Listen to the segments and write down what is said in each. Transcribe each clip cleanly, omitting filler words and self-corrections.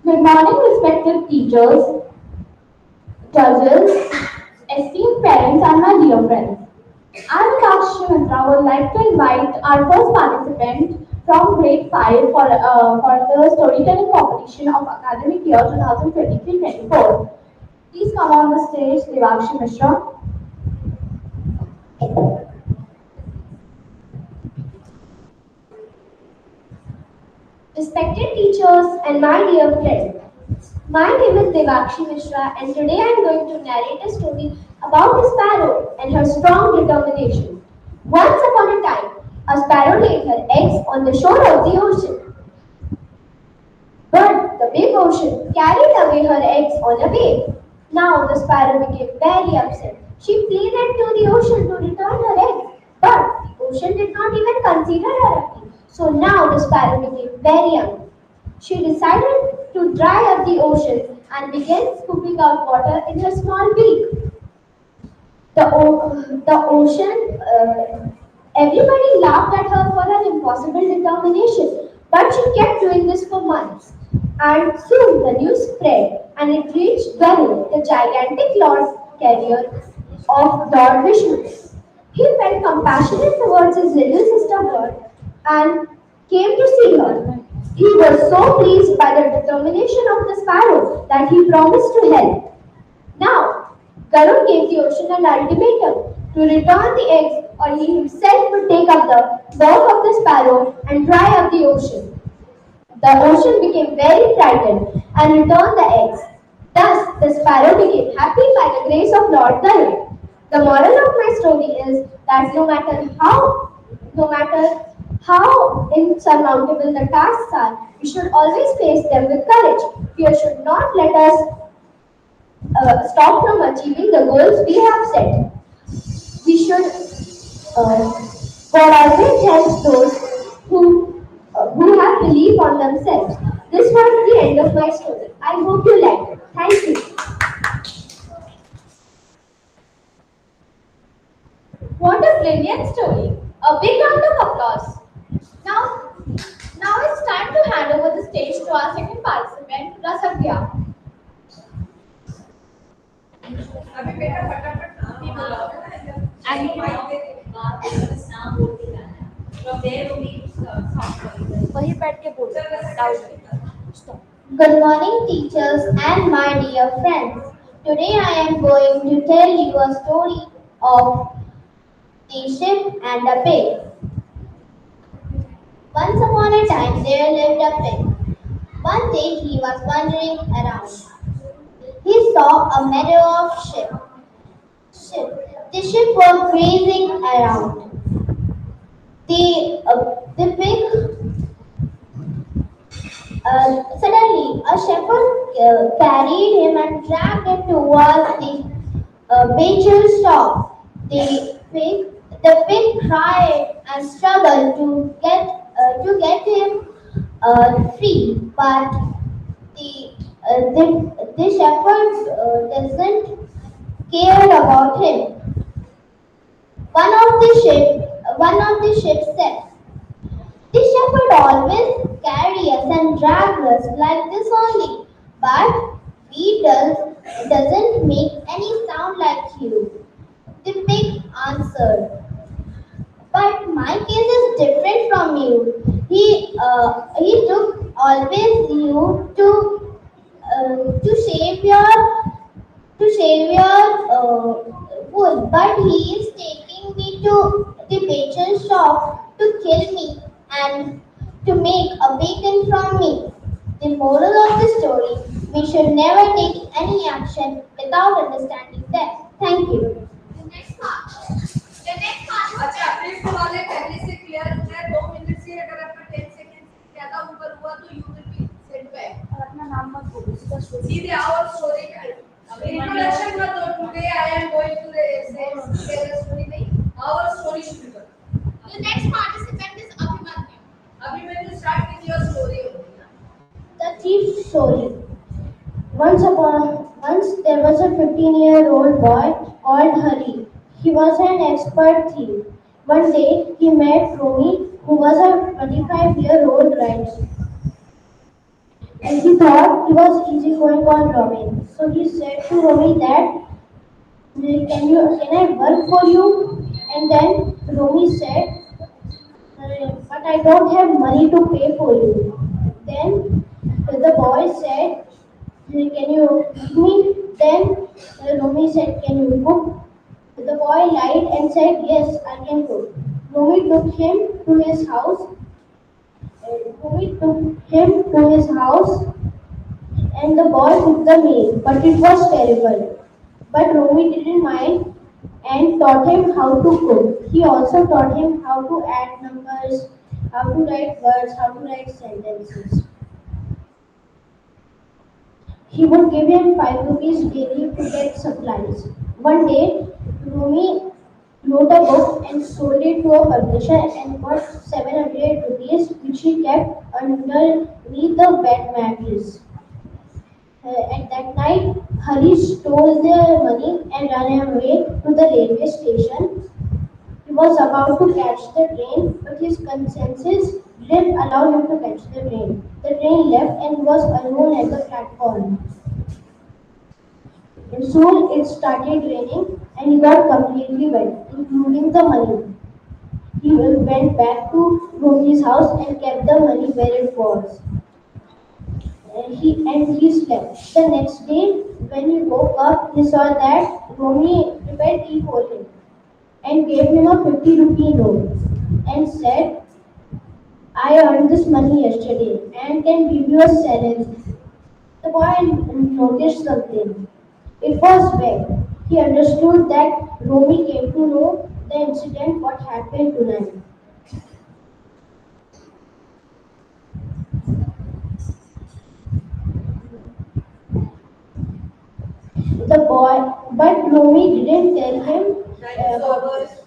Good morning, respected teachers, judges, esteemed parents, and my dear friends. I'm Lakshmi Mitra. Would like to invite our first participant from grade 5 for the storytelling competition of academic year 2023-24. Please come on the stage, Devakshi Mishra. Respected teachers and my dear friends, my name is Devakshi Mishra and today I am going to narrate a story about a sparrow and her strong determination. Once upon a time, a sparrow laid her eggs on the shore of the ocean, but the big ocean carried away her eggs on a wave. Now the sparrow became very upset. She pleaded to the ocean to return her eggs, but the ocean did not even consider her appeal. So now the sparrow became very angry. She decided to dry up the ocean and began scooping out water in her small beak. The ocean, everybody laughed at her for her impossible determination, but she kept doing this for months. And soon the news spread and it reached Ganu, the gigantic Lord carrier of Lord Vishnu. He felt compassionate towards his little sister bird and came to see her. He was so pleased by the determination of the sparrow that he promised to help. Now, Garud gave the ocean an ultimatum to return the eggs or he himself would take up the work of the sparrow and dry up the ocean. The ocean became very frightened and returned the eggs. Thus, the sparrow became happy by the grace of Lord Garud. The moral of my story is that no matter how insurmountable the tasks are, we should always face them with courage. Fear should not let us stop from achieving the goals we have set. We should, uh, God always helps those who have belief on themselves. This was the end of my story. I hope you liked it. Thank you. What a brilliant story. A big round of applause. Now, now it's time to hand over the stage to our second participant, Rasagya. वहीं बैठ के बोलो doubt में Good morning, teachers and my dear friends. Today I am going to tell you a story of the ship and the pig. Once upon a time, there lived a pig. One day he was wandering around. He saw a meadow of sheep. The sheep were grazing around. The pig suddenly a shepherd carried him and dragged him towards the butcher's shop. The pig cried and struggled to get him free, but the shepherd doesn't care about him. One of the sheep said, "The shepherd always carry us and drag us like this only, but he doesn't make any sound like you." The pig answered, "But my case is different from you. He took always you to shave your wool, but he is taking me to the butcher's shop to kill me and to make a bacon from me." The moral of the story: we should never take any action without understanding them. Thank you. अच्छा fifth वाले पहले से clear हो जाए 2 minute से अगर आपका 10 second से ज्यादा ऊपर हुआ तो you will be send back और अपना नाम मत बोलो सीधा स्टोरी सीधे आओ स्टोरी का इंट्रोडक्शन मत दो today I am going to say share the story नहीं आवर स्टोरी शुरू करो The next participant is Abhimanyu. Abhimanyu start with your story The thief story. Once there was a 15-year-old boy called Hari. He was an expert thief. One day he met Romi, who was a 25-year-old writer. And he thought he was easy going on Romy. So he said to Romy that can I work for you? And then Romy said, but I don't have money to pay for you. Then the boy said, can you feed me? Then Romy said, can you cook? The boy lied and said, yes, I can cook. Romy took him to his house. Romy took him to his house and the boy cooked the meal, but it was terrible. But Romy didn't mind and taught him how to cook. He also taught him how to add numbers, how to write words, how to write sentences. He would give him 5 rupees daily to get supplies. One day, Romy wrote a book and sold it to a publisher and got 700 rupees, which he kept underneath the bed mattress. At that night, Hari stole the money and ran away to the railway station. He was about to catch the train, but his consciences didn't allow him to catch the train. The train left and he was alone at the platform. And soon it started raining and he got completely wet, including the money. He went back to Romi's house and kept the money where it was. And he slept. The next day, when he woke up, he saw that Romy prepared tea for him and gave him a 50 rupee note and said, I earned this money yesterday and can give you a salary. The boy noticed something. It was wet. He understood that Romy came to know the incident what happened tonight. The boy, but Romy didn't tell him Time is about over. this.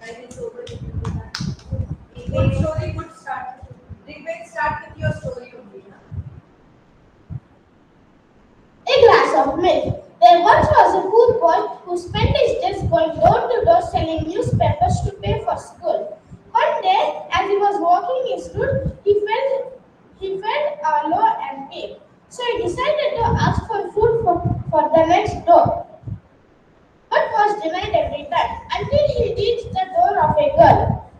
Time is over. Good story, good start. Debate start with your story only. A glass of milk. There once was a poor boy who spent his days going door to door selling newspapers to pay for school. One day, as he was walking his route, he felt low and weak. So he decided to ask for food for the next door, but was denied every time until he reached the door of a girl.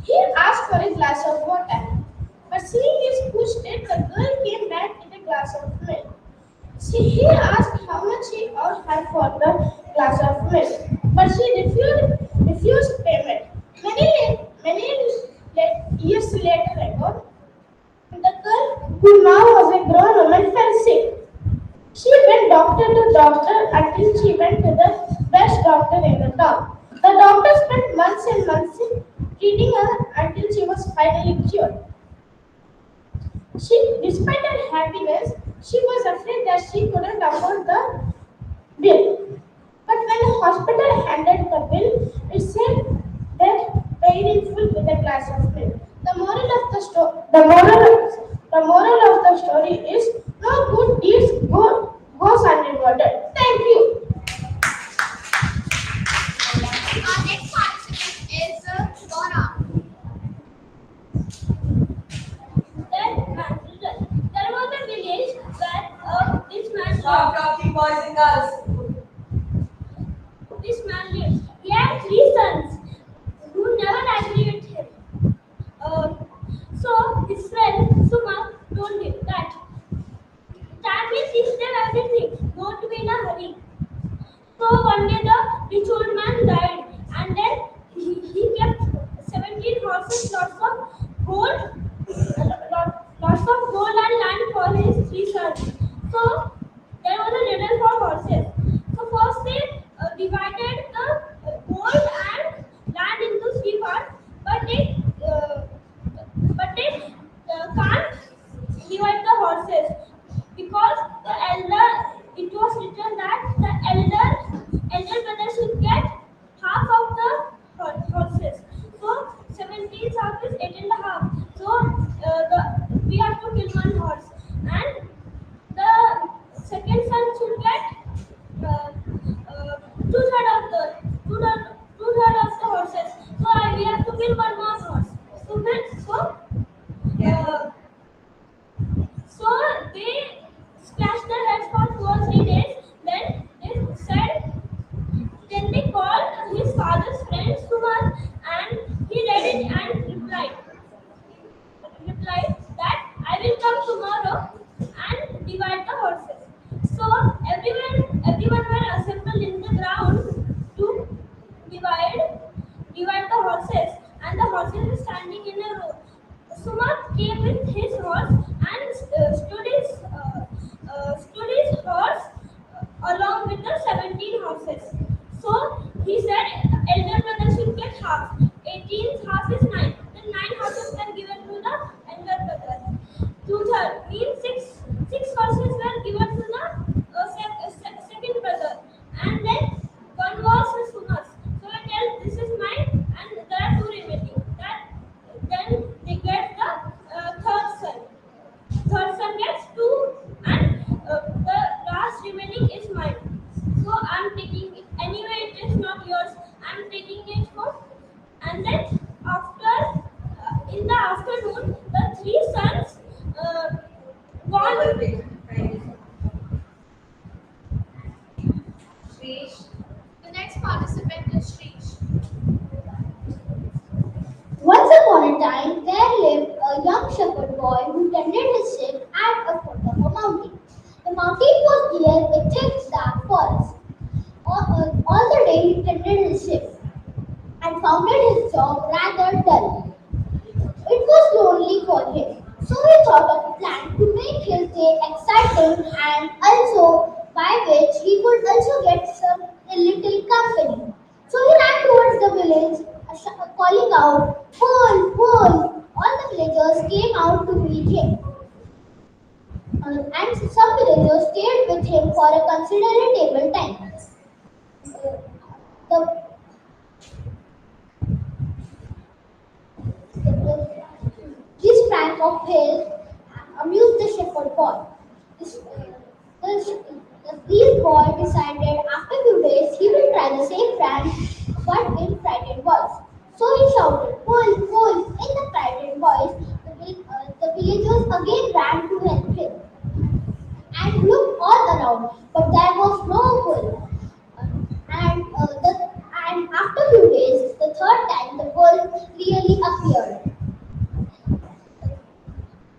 He asked for a glass of water, but seeing his footsteps, the girl came back with a glass of milk. He asked how much he owed her for the glass of milk, but she refused payment. Many years later ago, the girl, who now was a grown woman, fell sick. She went doctor to doctor until she went to the best doctor in the town. The doctor spent months and months treating her until she was finally cured. Despite her happiness, she was afraid that she couldn't afford the bill. But when the hospital handed the bill, it said that paid in full with a glass of milk. The moral of the story is no good deeds goes unrewarded. Thank you. Our next participant is Donna. There was a village where this man Stop lived. talking, boys and girls. This man lived. He had three sons who never agreed with him. Uh, so his friend Suma told him that time will teach them everything. Don't be in a hurry. So one day the rich old man died, and then he kept 17 horses, lots of gold and land for his three sons. So there was a riddle for horses. So first they divided the gold and land into three parts, but they can't divide the horses because the elder. It was written that the elder brother should get half of the horses. So 17 half is 8 and a half. So we have to kill one horse, and the second son should get two third of the horses. So we have to kill one more horse. So then, Yeah. They scratched their heads for 2 or 3 days. Then they said, then they called his father's friend Sumar, and he read it and replied that I will come tomorrow and divide the horses. So everyone were assembled in the ground to divide divide the horses, and the horses were standing in a row. Sumat came with his horse and stood his horse along with the 17 horses. So he said, elder brother should get half. 18th half is 9. Then 9 horses were given to the elder brother. Two third means six horses were given to the second brother. And then one was Sumas. So I tell this is mine and there are two remaining. Then they get the third son. Third son gets two, and the last remaining is mine. So I'm taking it. Anyway, it is not yours. I'm taking it home. And then after, in the afternoon, the three sons gone. Srish. The next participant is Shrish. Once upon a time, there lived a young shepherd boy who tended his sheep at the foot of a mountain. The mountain was near a thick, dark forest. All the day he tended his sheep and found his job rather dull. It was lonely for him, so he thought of a plan to make his day exciting and also by which he could also get a little company. So he ran towards the village, calling out, "Pull, pull!" All the villagers came out to meet him, and some villagers stayed with him for a considerable time. The, this prank of his amused the shepherd boy. This, these boy decided after a few days he will try the same prank but in frightened voice. So he shouted, "Pull, pull!" In the frightened voice. The villagers again ran to help him and looked all around, but there was no bull. And after few days, the third time the bull really appeared.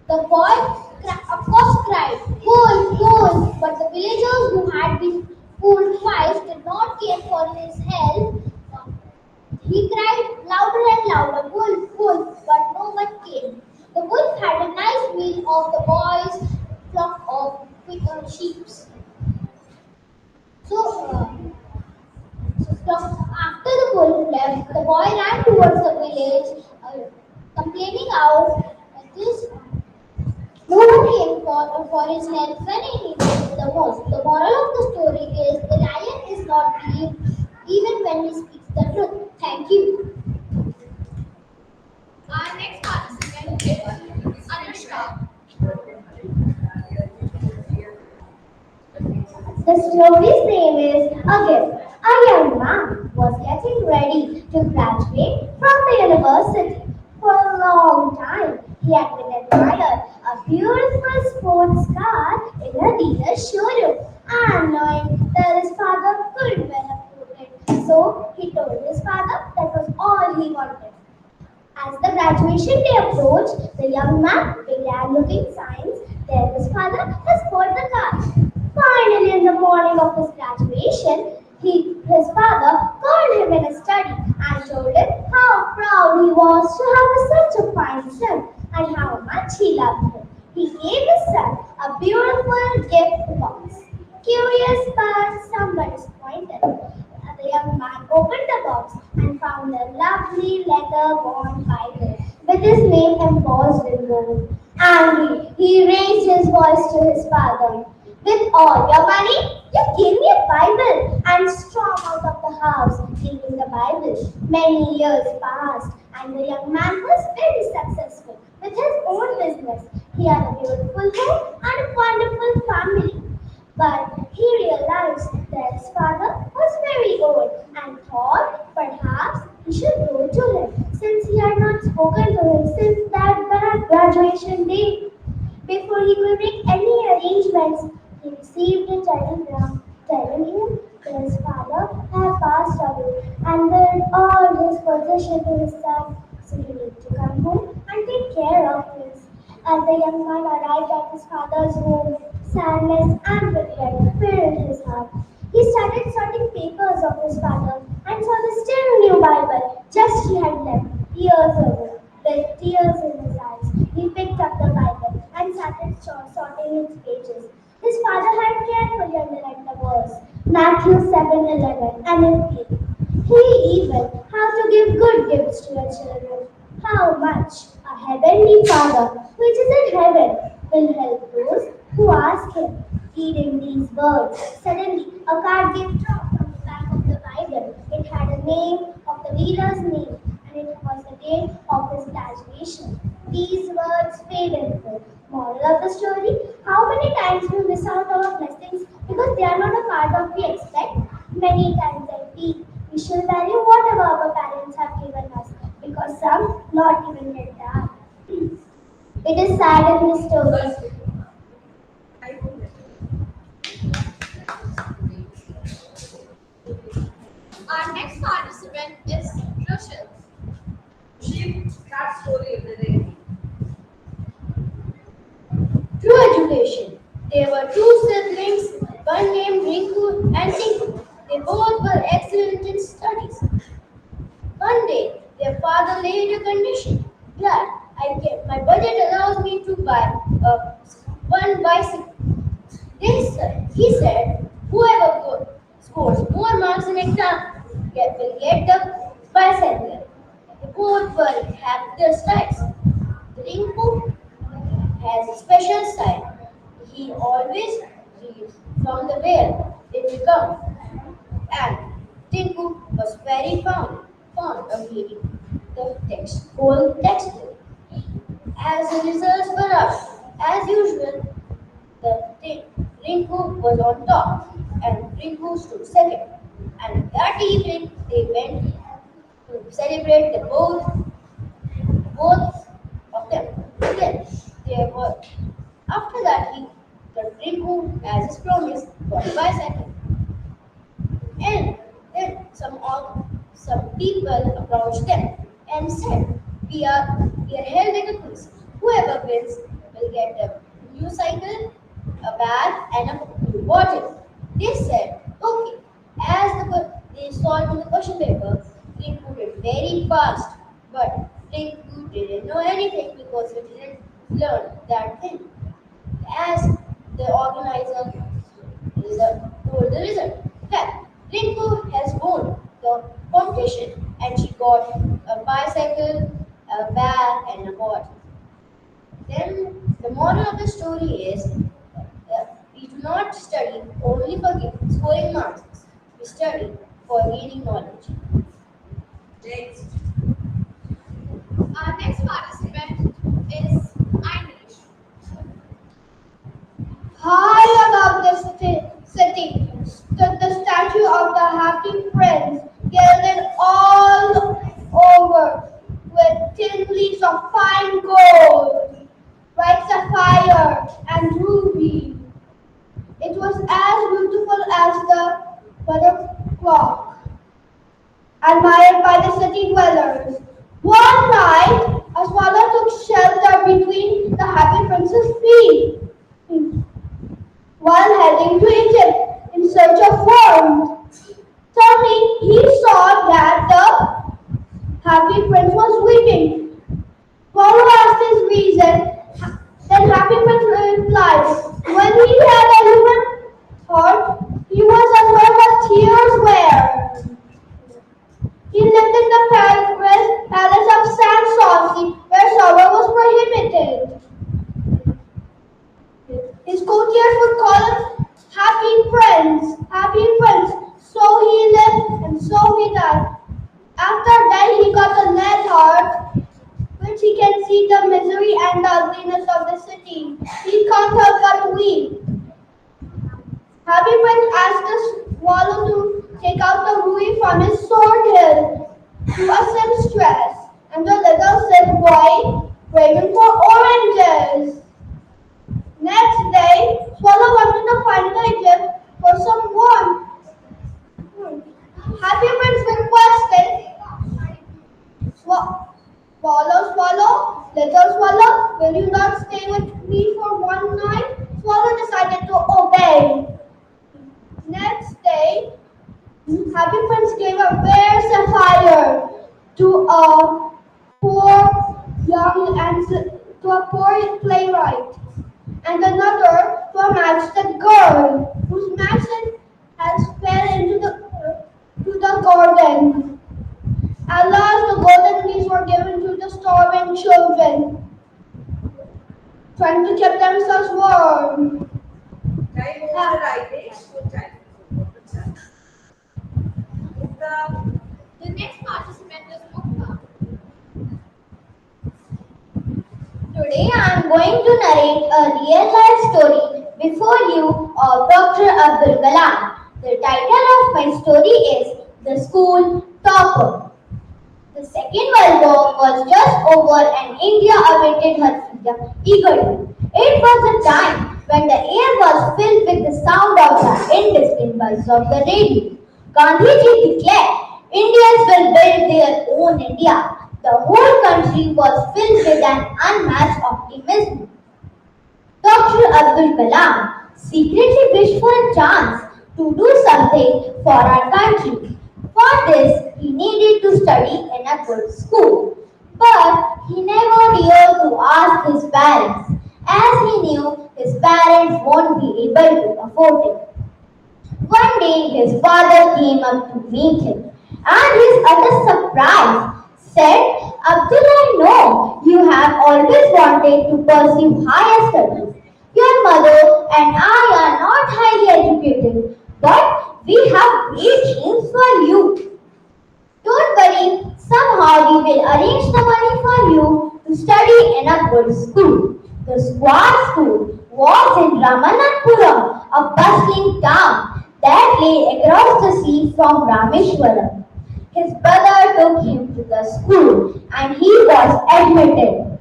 The boy, of course, cried, "Bull, bull!" But the villagers who had been fooled twice did not care for his help. He cried louder and louder, "Bull, bull!" But no one came. The wolf had a nice meal of the boy's flock of sheep. So, after the wolf left, the boy ran towards the village, complaining out this. No one came for his help when he needed it the most. The moral of the story is the lion is not believed even when he speaks the truth. Thank you. Our next participant is Anushka. The story's name is A Gift. A young man was getting ready to graduate from the university. For a long time, he had been admired a beautiful sports car in a dealer's showroom, and knowing that his father couldn't well afford it. So he told his father that was all he wanted. As the graduation day approached, the young man began looking signs that his father has bought the car. Finally, in the morning of his graduation, his father called him in a study and told him how proud he was to have such a fine son and how much he loved him. He gave his son a beautiful gift box. Curious but somewhat disappointed, the young man opened the box and found a lovely leather-bound Bible with his name embossed in gold. Angry, he raised his voice to his father. "With all your money, you gave me a Bible," and stormed out of the house, leaving the Bible. Many years passed, and the young man was very successful with his own business. He had a beautiful home and a wonderful family. But he realized that his father was very old and thought perhaps he should go to him since he had not spoken to him since that bad graduation day. Before he could make any friends. He received a telegram telling him that his father had passed away and that all his possessions to his son, so he needed to come home and take care of his. As the young man arrived at his father's home, sadness and regret filled his heart. He started sorting papers of his father and saw the still new Bible just he had left years ago. With tears in his eyes, he picked up the Bible and started sorting its pages. His father had carefully underlined the verse, Matthew 7:11, and it read, He even how to give good gifts to your children. How much a heavenly Father, which is in heaven, will help those who ask him. Reading these words, suddenly a card came dropped from the back of the Bible. It had a name of the reader's name, and it was the date of his graduation. These words faded away. Moral of the story: how many times we miss out our blessings because they are not a part of we expect? Many times I feel we should value whatever our parents have given us because some not even get that. It is sad in this story. Our next participant is Rochelle. She that story of the day. True education. There were two siblings, one named Rinku and Tinku. They both were excellent in studies. One day, their father laid a condition. Dad, my budget allows me to buy one bicycle. He said, whoever scores more marks in exam will get the bicycle. They both were have their styles. Rinku has a special style. He always reads from the where it will come. And Tinku was very fond of reading the whole textbook. As the results were up, as usual, Rinku was on top and Rinku stood second. And that evening they went to celebrate both of them. Then there were after that the Rinku, as his promise, got a bicycle. And then some people approached them and said, we are held like a quiz. Whoever wins will get a new cycle, a bag, and a new bottle. They said, okay. They solved the question paper, Rinku did very fast, but Rinku didn't know anything because he didn't learn that thing. As the organizer told the result. Well, Rinku has won the competition and she got a bicycle, a bag, and a bottle. Then the moral of the story is we do not study only for scoring marks. We study for gaining knowledge. Next. Our next participant is Irish. High above the city stood the statue of the happy prince, gilded all over with tin leaves of fine gold, white sapphire, and ruby. It was as beautiful as the weather clock, admired by the city dwellers. One night, a swallow took shelter between the happy prince's feet while heading to Egypt in search of warmth. Suddenly, he saw that the happy prince was weeping. Swallow asked his reason. Then Happy Prince replied, when he had a human heart, he was as well as tears were. He lived in the palace of San Souci, where sorrow was prohibited. His courtiers would call him Happy Prince. So he lived and so he died. After that, he got a lead heart, which he can see the misery and the ugliness of the city. He can't help but weep. Happy Prince asked the swallow to take out the ruby from his sword hilt to a seamstress, and the little silk boy craving for oranges. Next day, Swallow to a poor young and to a poor playwright, and another to a matched girl whose match has fell into the garden. Alas, the golden leaves were given to the starving children, trying to keep themselves warm. Time over, I think. Good time. अच्छा. Mukta. The next participant is Mukta. Today I am going to narrate a real life story before you of Dr. Abdul Kalam. The title of my story is The School Topper. The Second World War was just over and India awaited her freedom eagerly. It was a time when the air was filled with the sound of the indistinct buzz of the radio. Gandhiji declared, Indians will build their own India. The whole country was filled with an unmatched optimism. Dr. Abdul Kalam secretly wished for a chance to do something for our country. For this, he needed to study in a good school. But he never dared to ask his parents, as he knew his parents won't be able to afford it. One day his father came up to meet him, and his utter surprise said, Abdul, I know you have always wanted to pursue higher studies. Your mother and I are not highly educated, but we have great dreams for you. Don't worry, somehow we will arrange the money for you to study in a good school. The Squad School was in Ramanathapuram, a bustling town that lay across the sea from Rameshwaram. His brother took him to the school and he was admitted.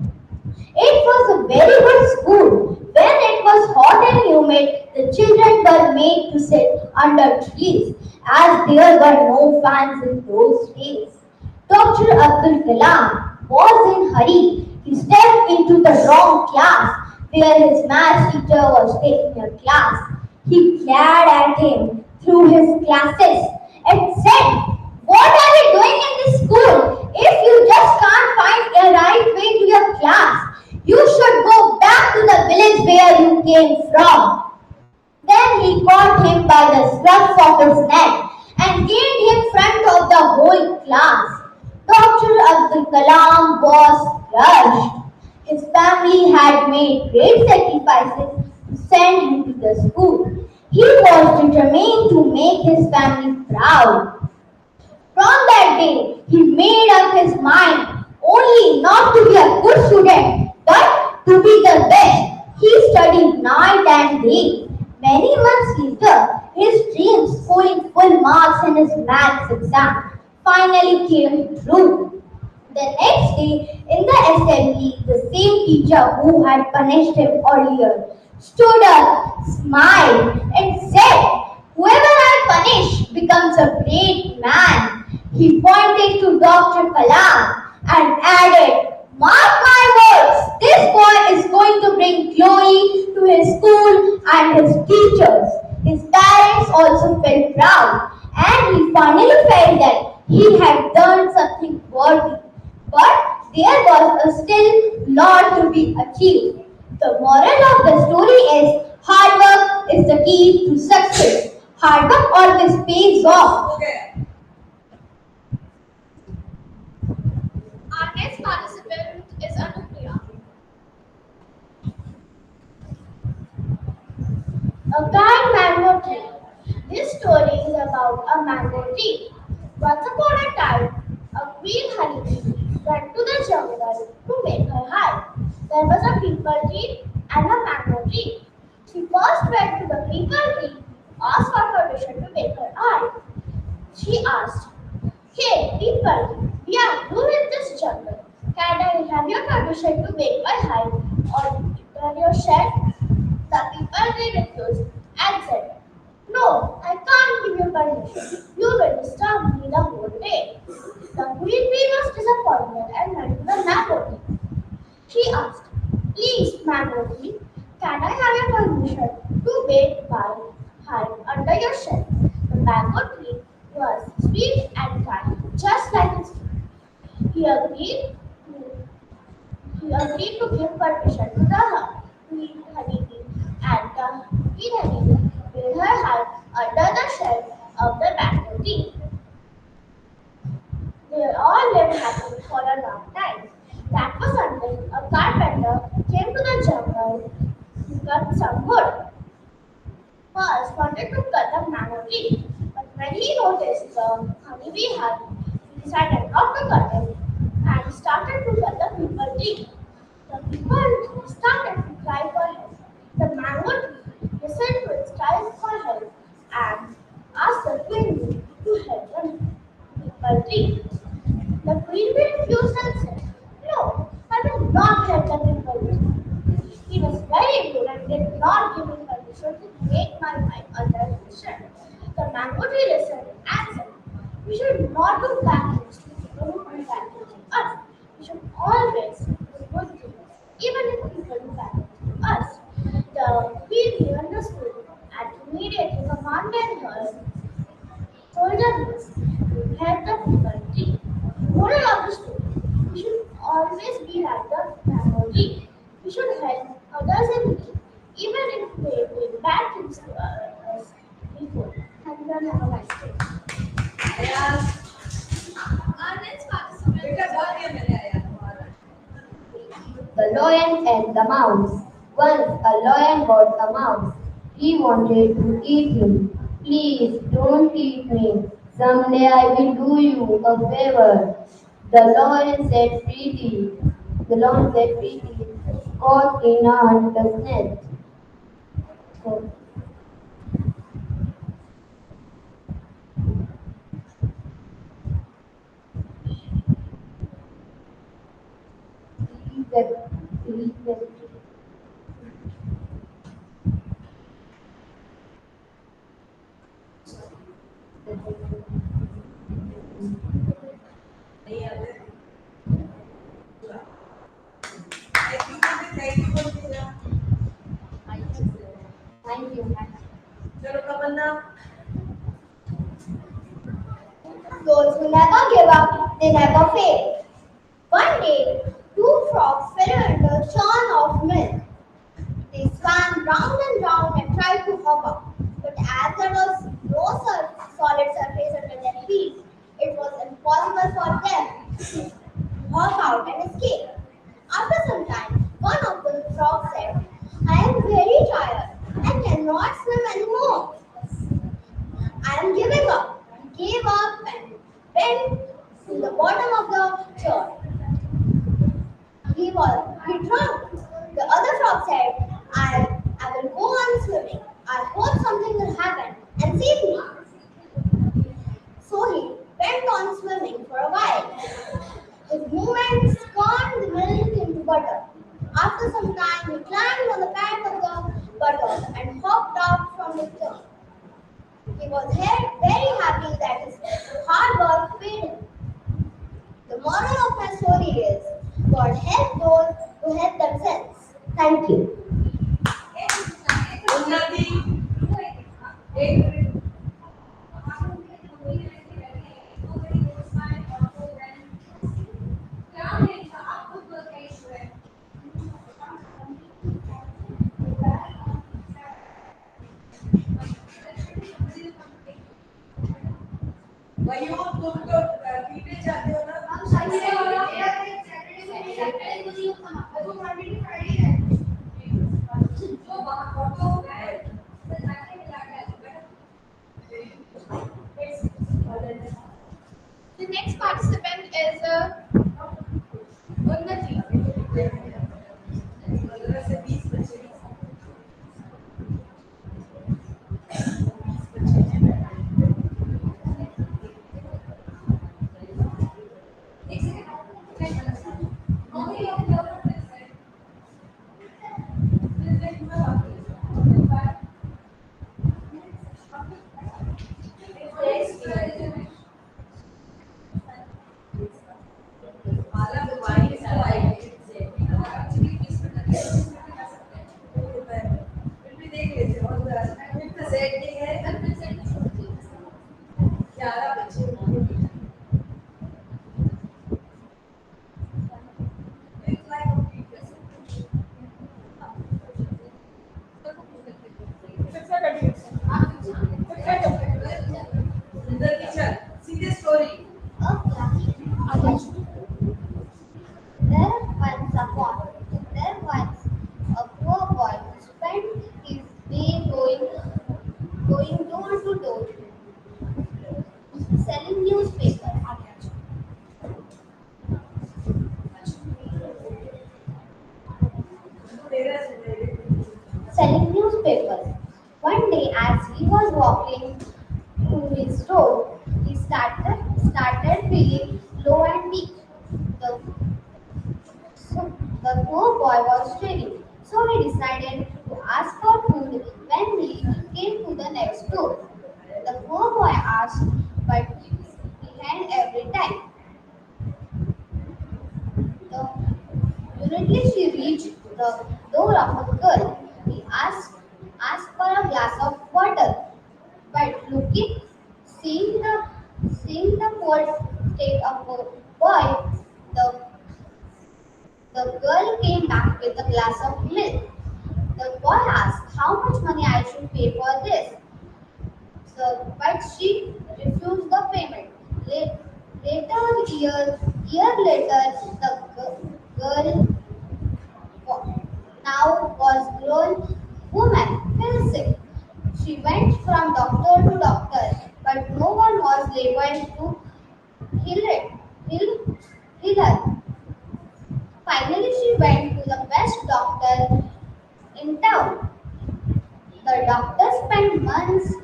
It was a very good school. When it was hot and humid, the children were made to sit under trees as there were no fans in those days. Dr. Abdul Kalam was in a hurry. He stepped into the wrong class where his math teacher was taking a class. He glared at him through his glasses and said, what are you doing in this school? If you just can't find a right way to your class, you should go back to the village where you came from. Then he caught him by the scruff of his neck and gained him front of the whole class. Dr. Abdul Kalam was crushed. His family had made great sacrifices to send him to the school. He was determined to make his family proud. From that day, he made up his mind only not to be a good student, but to be the best. He studied night and day. Many months later, his dreams scoring full marks in his maths exam finally came true. The next day, in the assembly, the same teacher who had punished him earlier stood up, smiled, and said, whoever I punish becomes a great man. He pointed to Dr. Kalam and added, mark my words, this boy is going to bring glory to his school and his teachers. His parents also felt proud, and he finally felt that he had done something worthy. But there was still lot to be achieved. The moral of the story is hard work is the key to success. Hard work always pays off. Okay. Our next participant is Anupriya. A kind mango tree. This story is about a mango tree. Once upon a time, a queen honeybee went to the jungle to make her hive. There was a peepal tree and a mango tree. She first went to the peepal tree, asked for permission to make her hive. She asked, hey people, we are new in this jungle. Can I have your permission to make my hive or prepare your shed? The people they refused and said, no, I can't give you permission. You will disturb me the whole day. The queen bee was disappointed and went to the mango tree. She asked, please, mango tree, can I have your permission to make my hive under your shed? The mango tree was sweet and kind, just like its tree. He agreed he agreed to give permission to the queen honeybee, and the queen honeybee made her hide under the shelf of the mango tree. They all lived happily for a long time. That was until a carpenter came to the jungle to cut some wood. First wanted to cut the mango tree, but when he noticed the honeybee hive, he decided not to cut it and started to cut the maple tree. The people started to cry for help. The mango tree listened to its cries for help and asked the queen bee to help the maple tree. The queen bee refused and said, "No, I will not help the maple tree." He was very rude and did not give me permission to make my wife under his shelter. The mango tree listened and said, "We should not do bad things to people who do bad things to us. We should always do good things, even if people do bad things to us." The queen bee understood and immediately commanded her soldiers to help the people tree. Moral of the story: we should always be like the mango tree. We should help others in need, even if they did bad things to us before. Thank you and have a nice day. आया Our next participant बेटा is बहुत ये मैंने आया तुम्हारा The lion and the mouse. Once a lion got a mouse. He wanted to eat him. Please don't eat me. Someday I will do you a favor. The lion said pretty. The lion said pretty. Caught in a hunter's net. So, leave that- leave that- नहीं आते thank you बोल दिया Thank you. चलो कमन्ना Those who never give up, they never fail. One day, two frogs fell into a churn of milk. They swam round and round and tried to hop up, but as there was no solid surface under their feet, it was impossible for them to hop out and escape. After some time, one of the frogs said, "I am very tired. I cannot swim anymore. I am giving up." He gave up and went to the bottom of the churn. He drowned. The other frog said, I will go on swimming. I hope something will happen and save me." So he went on swimming for a while. His movements turned the milk into butter. After some time, he climbed on the back of the butter and hopped out from the churn. He was very happy that his hard work paid him. The moral of my story is God help those who help themselves. Thank you. उन्नति एक minute भाइयों तुम तो पीने जाते हो ना जो वहाँ फोटो है the next participant is Unnati. पंद्रह से बीस बच्चे selling newspapers. One day, as he was walking to his road, he started feeling low and weak. The, the poor boy was straining, so he decided to ask for food when he came to the next door. The poor boy asked, but he had every time. The Immediately she reached the door of a girl. He asked for a glass of water. But seeing the poor state of the boy, the, the girl came back with a glass of milk. The boy asked how much money I should pay for this. So, but she refused the payment. La- year later, the girl now was grown woman fell sick. She went from doctor to doctor, but no one was able to heal it. Heal, heal her. Finally, she went to the best doctor in town. The doctor spent months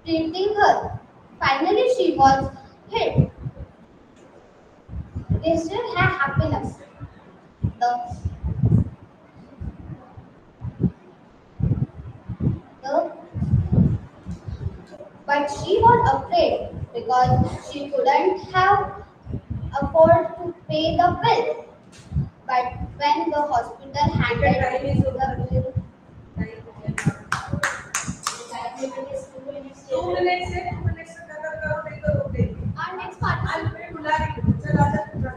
treating her. Finally, she was healed. They still had happiness. The, the But she was afraid because she couldn't have afford to pay the bill. But when the hospital handed the bill, 2 minutes से 2 minutes तक अगर करो नहीं तो रोक देंगे Our next participant. मैं बुला रही हूँ चल आजा तू कर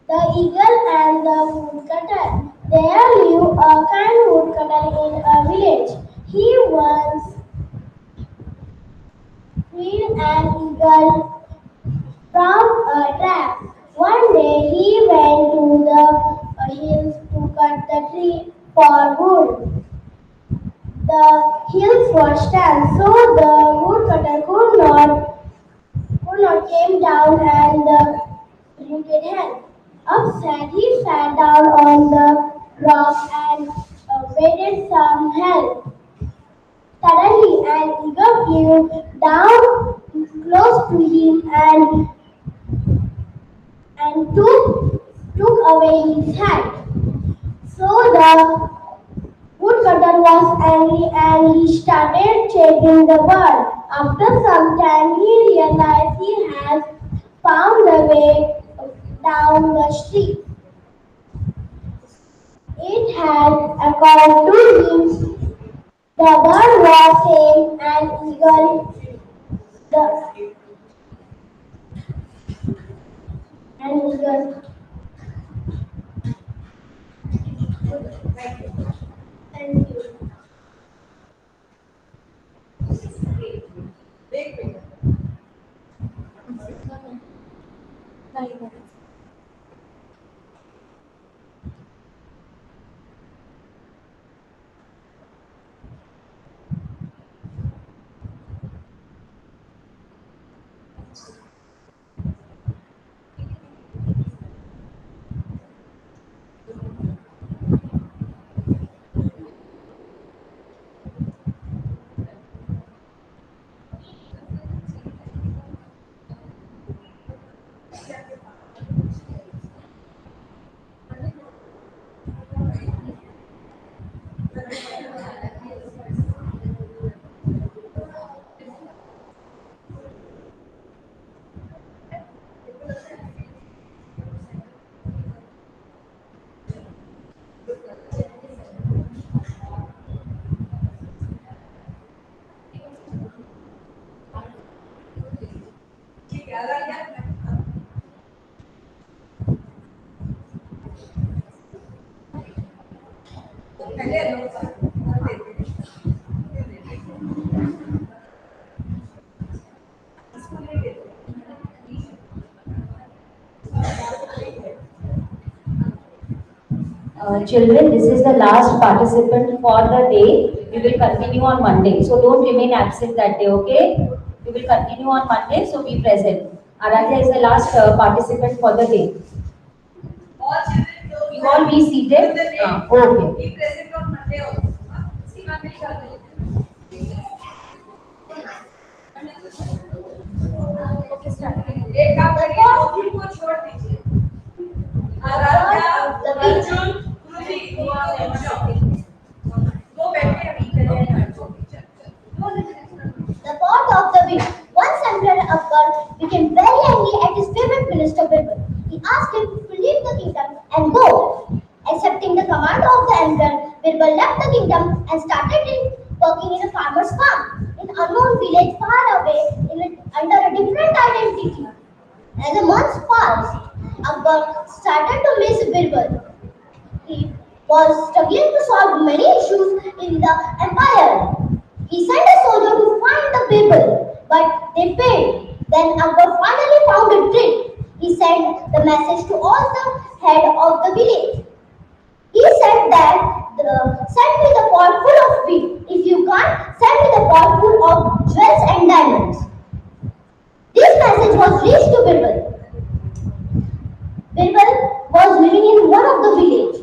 The eagle and the woodcutter. There lived a kind woodcutter in a village. He once freed an eagle from a trap. One day he went to the hills to cut the tree for wood. The hills were steep, so the woodcutter could not came down and needed help. Upset, he sat down on the rock and waited some help. Suddenly, an eagle flew down close to him and took away his hat. So the woodcutter was angry and he started chasing the bird. After some time, he realized he had found the way down the street. It had occurred to him. The bird was same and eagle. The and eagle. Thank you. देख पे ठीक है आ गया पहले लोग देते इसको ले लेते Children, this is the last participant for the day. We will continue on Monday. So don't remain absent that day, okay? We will continue on Monday, so be present. Aradhya is the last participant for the day. You all be seated. Okay. Be present on Monday also. See, Monday shall be. एक काम करिए दो को छोड़ दीजिए आराध्या अर्जुन गुरुजी वो बैठे अभी The pot of the wind. Once Emperor Akbar became very angry at his favorite minister Birbal. He asked him to leave the kingdom and go. Accepting the command of the emperor, Birbal left the kingdom and started working in a farmer's farm in an unknown village far away under a different identity. As the months passed, Akbar started to miss Birbal. He was struggling to solve many issues in the empire. He sent a soldier to find the people, but they failed. Then Akbar finally found a trick. He sent the message to all the head of the village. He said that send me the pot full of wheat. If you can't, send me the pot full of jewels and diamonds. This message was reached to Birbal. Birbal was living in one of the village.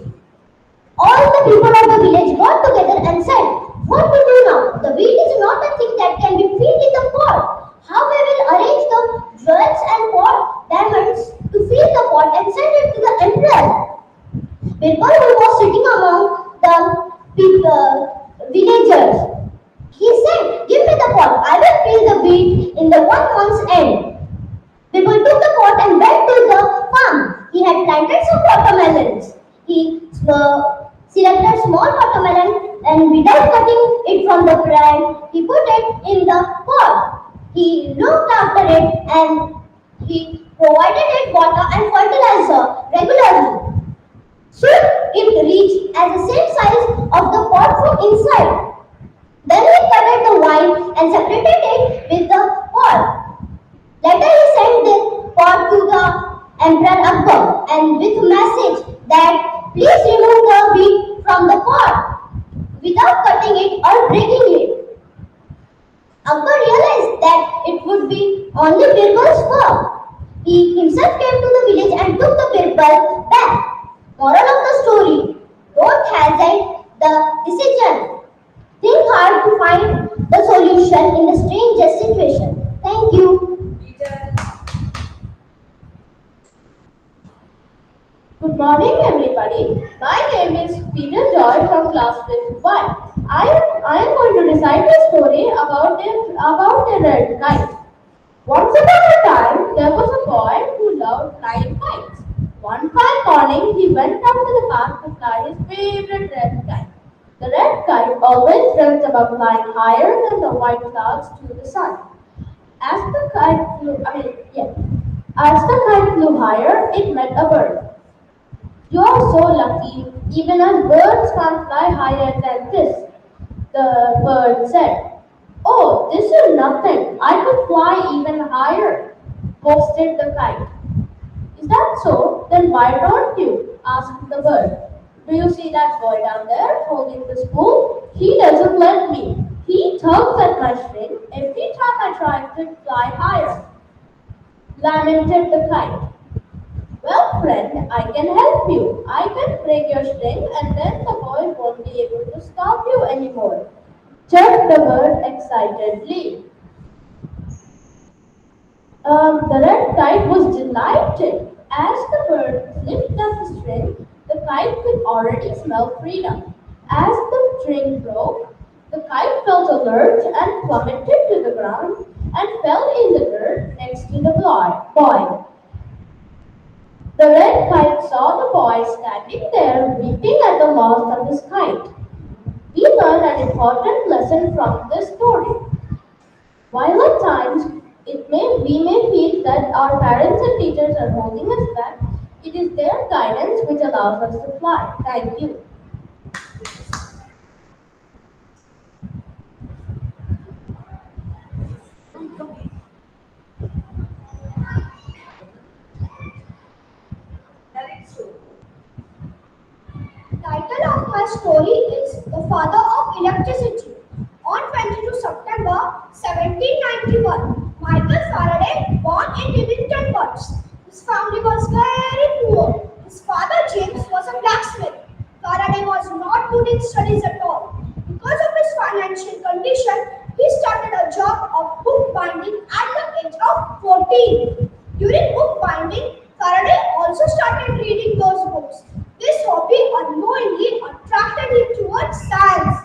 All the people of the village got together and said, what to do now? The wheat is not a thing that can be filled in the pot. How we will arrange the jewels and diamonds to fill the pot and send it to the emperor? Birbal, who was sitting among the villagers, he said, give me the pot. I will fill the wheat in the 1 month's end. Birbal took the pot and went to the farm. He had planted some watermelons. He selected small watermelon and without cutting it from the plant, he put it in the pot. He looked after it and he provided it water and fertilizer regularly. Soon it reached as the same size of the pot from inside. Then he covered the wine and separated it with the pot. Later he sent the pot to the Emperor Akbar and with a message that please remove the wheat from the pot without cutting it or breaking it. Akbar realized that it would be only Birbal's work. He himself came to the village and took the Birbal back. Moral of the story, don't hesitate the decision. Think hard to find the solution in the strangest situation. Thank you. Good morning, everybody. My name is Peter Joy from class 5. I am going to recite a story about a red kite. Once upon a time, there was a boy who loved flying kites. One fine morning, he went out to the park to fly his favorite red kite. The red kite always dreamt about flying higher than the white clouds to the sun. As the kite flew higher, it met a bird. You are so lucky, even as birds can't fly higher than this, the bird said. Oh, this is nothing. I could fly even higher, boasted the kite. Is that so? Then why don't you? Asked the bird. Do you see that boy down there holding the spool? He doesn't let me. He tugs at my string every time I try to fly higher, lamented the kite. Well, friend, I can help you. I can break your string and then the boy won't be able to stop you anymore, chirped the bird excitedly. The red kite was delighted. As the bird lifted up the string, the kite could already smell freedom. As the string broke, the kite felt a lurch and plummeted to the ground and fell in the dirt next to the boy. The red kite saw the boy standing there weeping at the loss of his kite. We learn an important lesson from this story. While at times we may feel that our parents and teachers are holding us back, it is their guidance which allows us to fly. Thank you. Title of my story is The Father of Electricity. On 22 September 1791, Michael Faraday born in Rivington, Bucks. His family was very poor. His father James was a blacksmith. his studies at all. Because of his financial condition, he started a job of bookbinding at the age of 14. During bookbinding, Faraday also started reading those books. This hobby unknowingly attracted him towards science,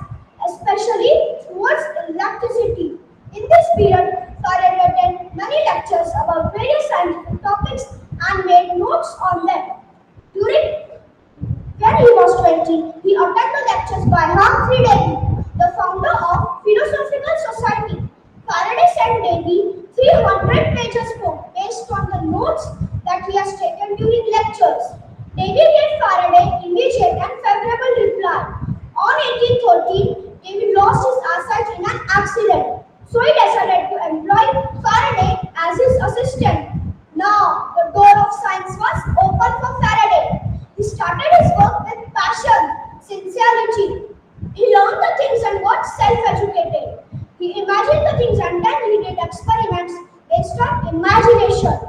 especially towards electricity. In this period, Faraday attended many lectures about various scientific topics and made notes on them. During when he was 20, he attended lectures by Humphrey Davy, the founder of Philosophical Society. Faraday sent Davy 300 pages book based on the notes that he has taken during lectures. Davy gave Faraday immediate and favorable reply. On 1813, Davy lost his eyesight in an accident, so he decided to employ Faraday as his assistant. Now, the door of science was open for Faraday. He started his work with passion, sincerity. He learned the things and got self-educated. He imagined the things and then he did experiments based on imagination.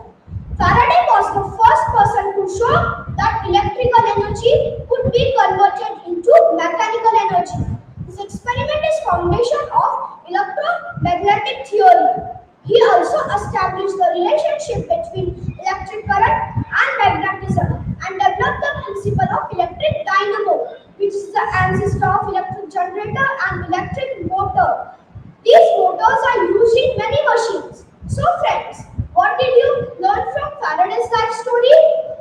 Faraday was the first person to show that electrical energy could be converted into mechanical energy. This experiment is foundation of electromagnetic theory. He also established the relationship between electric current and magnetism and developed the principle of electric dynamo, which is the ancestor of electric generator and electric motor. These motors are used in many machines. So friends, what did you learn from Faraday's life story?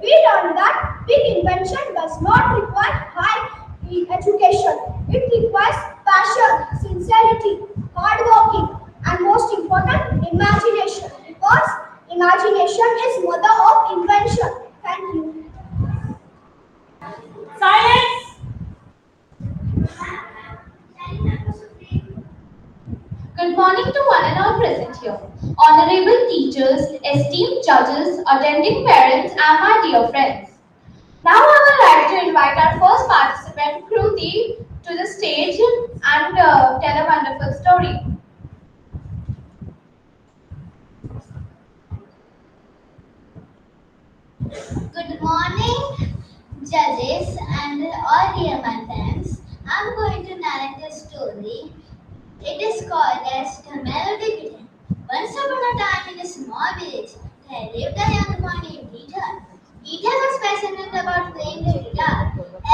We learned that big invention does not require high education. It requires passion, sincerity, hard working, and most important, imagination. Because imagination is mother of invention. Thank you. Silence! Good morning to one and all present here. Honorable teachers, esteemed judges, attending parents, and my dear friends. Now I would like to invite our first participant, Kruti, to the stage and tell a wonderful story. Good morning, judges and all dear my friends. I'm going to narrate a story. It is called as The Melody Kitten. Once upon a time in a small village, there lived a young boy named Ethan. Ethan was passionate about playing the guitar.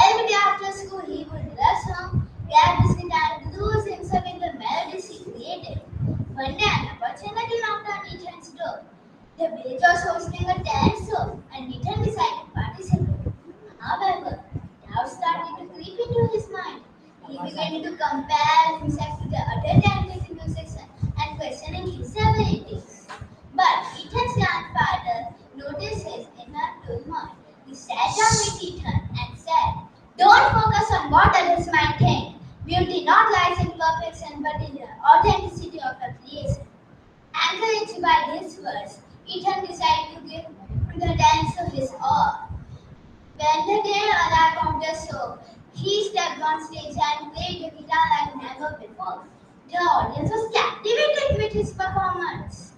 Every day after school, he would rush home, grab his guitar, and lose himself in the melodies he created. One day, an opportunity knocked on Ethan's door. The village was hosting a talent show, and Ethan decided to participate. However, doubts started to creep into his mind. He began to compare himself to the other talented musicians and questioning his abilities. But Ethan's grandfather noticed his inner turmoil. He sat down with Ethan and said, "Don't focus on what others might think. Beauty not lies in perfection but in the authenticity of a creation." Encouraged by these words, Ethan decided to give the dancer his all. When the day arrived of the show, he stepped on stage and played the guitar like never before. The audience was captivated with his performance.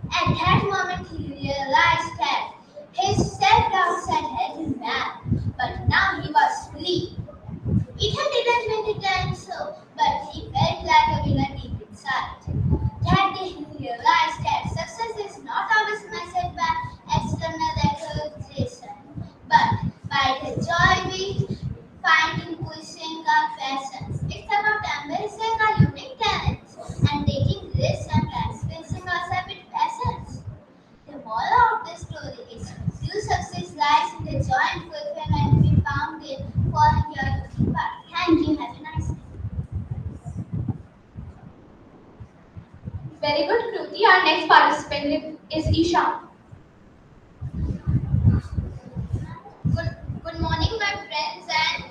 At that moment, he realized that his self-doubts had held him back, but now he was free. Ethan didn't win the talent show, but he felt like a winner deep inside. That day, he realized that success is not always measured by external recognition, but by the joy we find in pursuing our passions. It's about embracing our unique talents and taking risks and expressing ourselves with passions. The moral of this story is true success lies in the joy and fulfillment we found in following your looking path. Thank you. Have a nice day. Very good, Kruti. Our next participant is Isha. Good morning, my friends and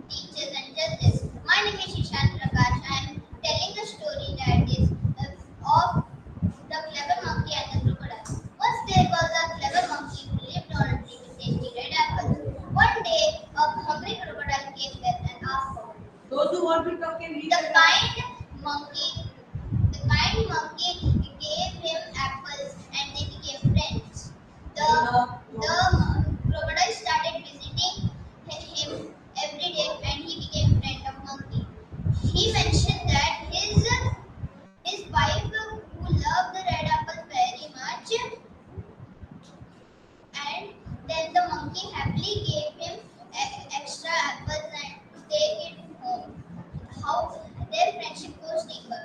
teachers and judges. My name is Ishan Prakash. I am telling a story that is of the clever monkey and the crocodile. Once there was a clever monkey who lived on a tree with tasty red apples. One day, a hungry crocodile came there and asked for food. Those who want to talk can read The monkey, the kind monkey gave him apples and they became friends. The crocodile started visiting him every day and he became friend of happily gave him extra apples and to take it home. How their friendship goes deeper.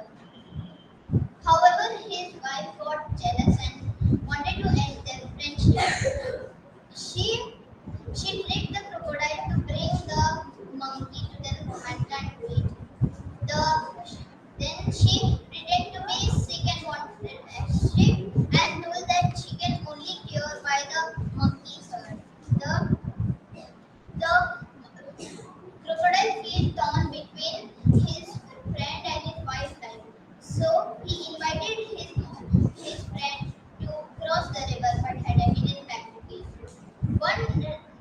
However, his wife got jealous and wanted to end their friendship. She she tricked the crocodile to bring the monkey to the romantic tree. The Then she pretended to be sick and wanted extra and told that she can only cure by the monkey's hurt. The crocodile feels torn between his friend and his wife's life. So he invited his friend to cross the river but had a hidden tactic. One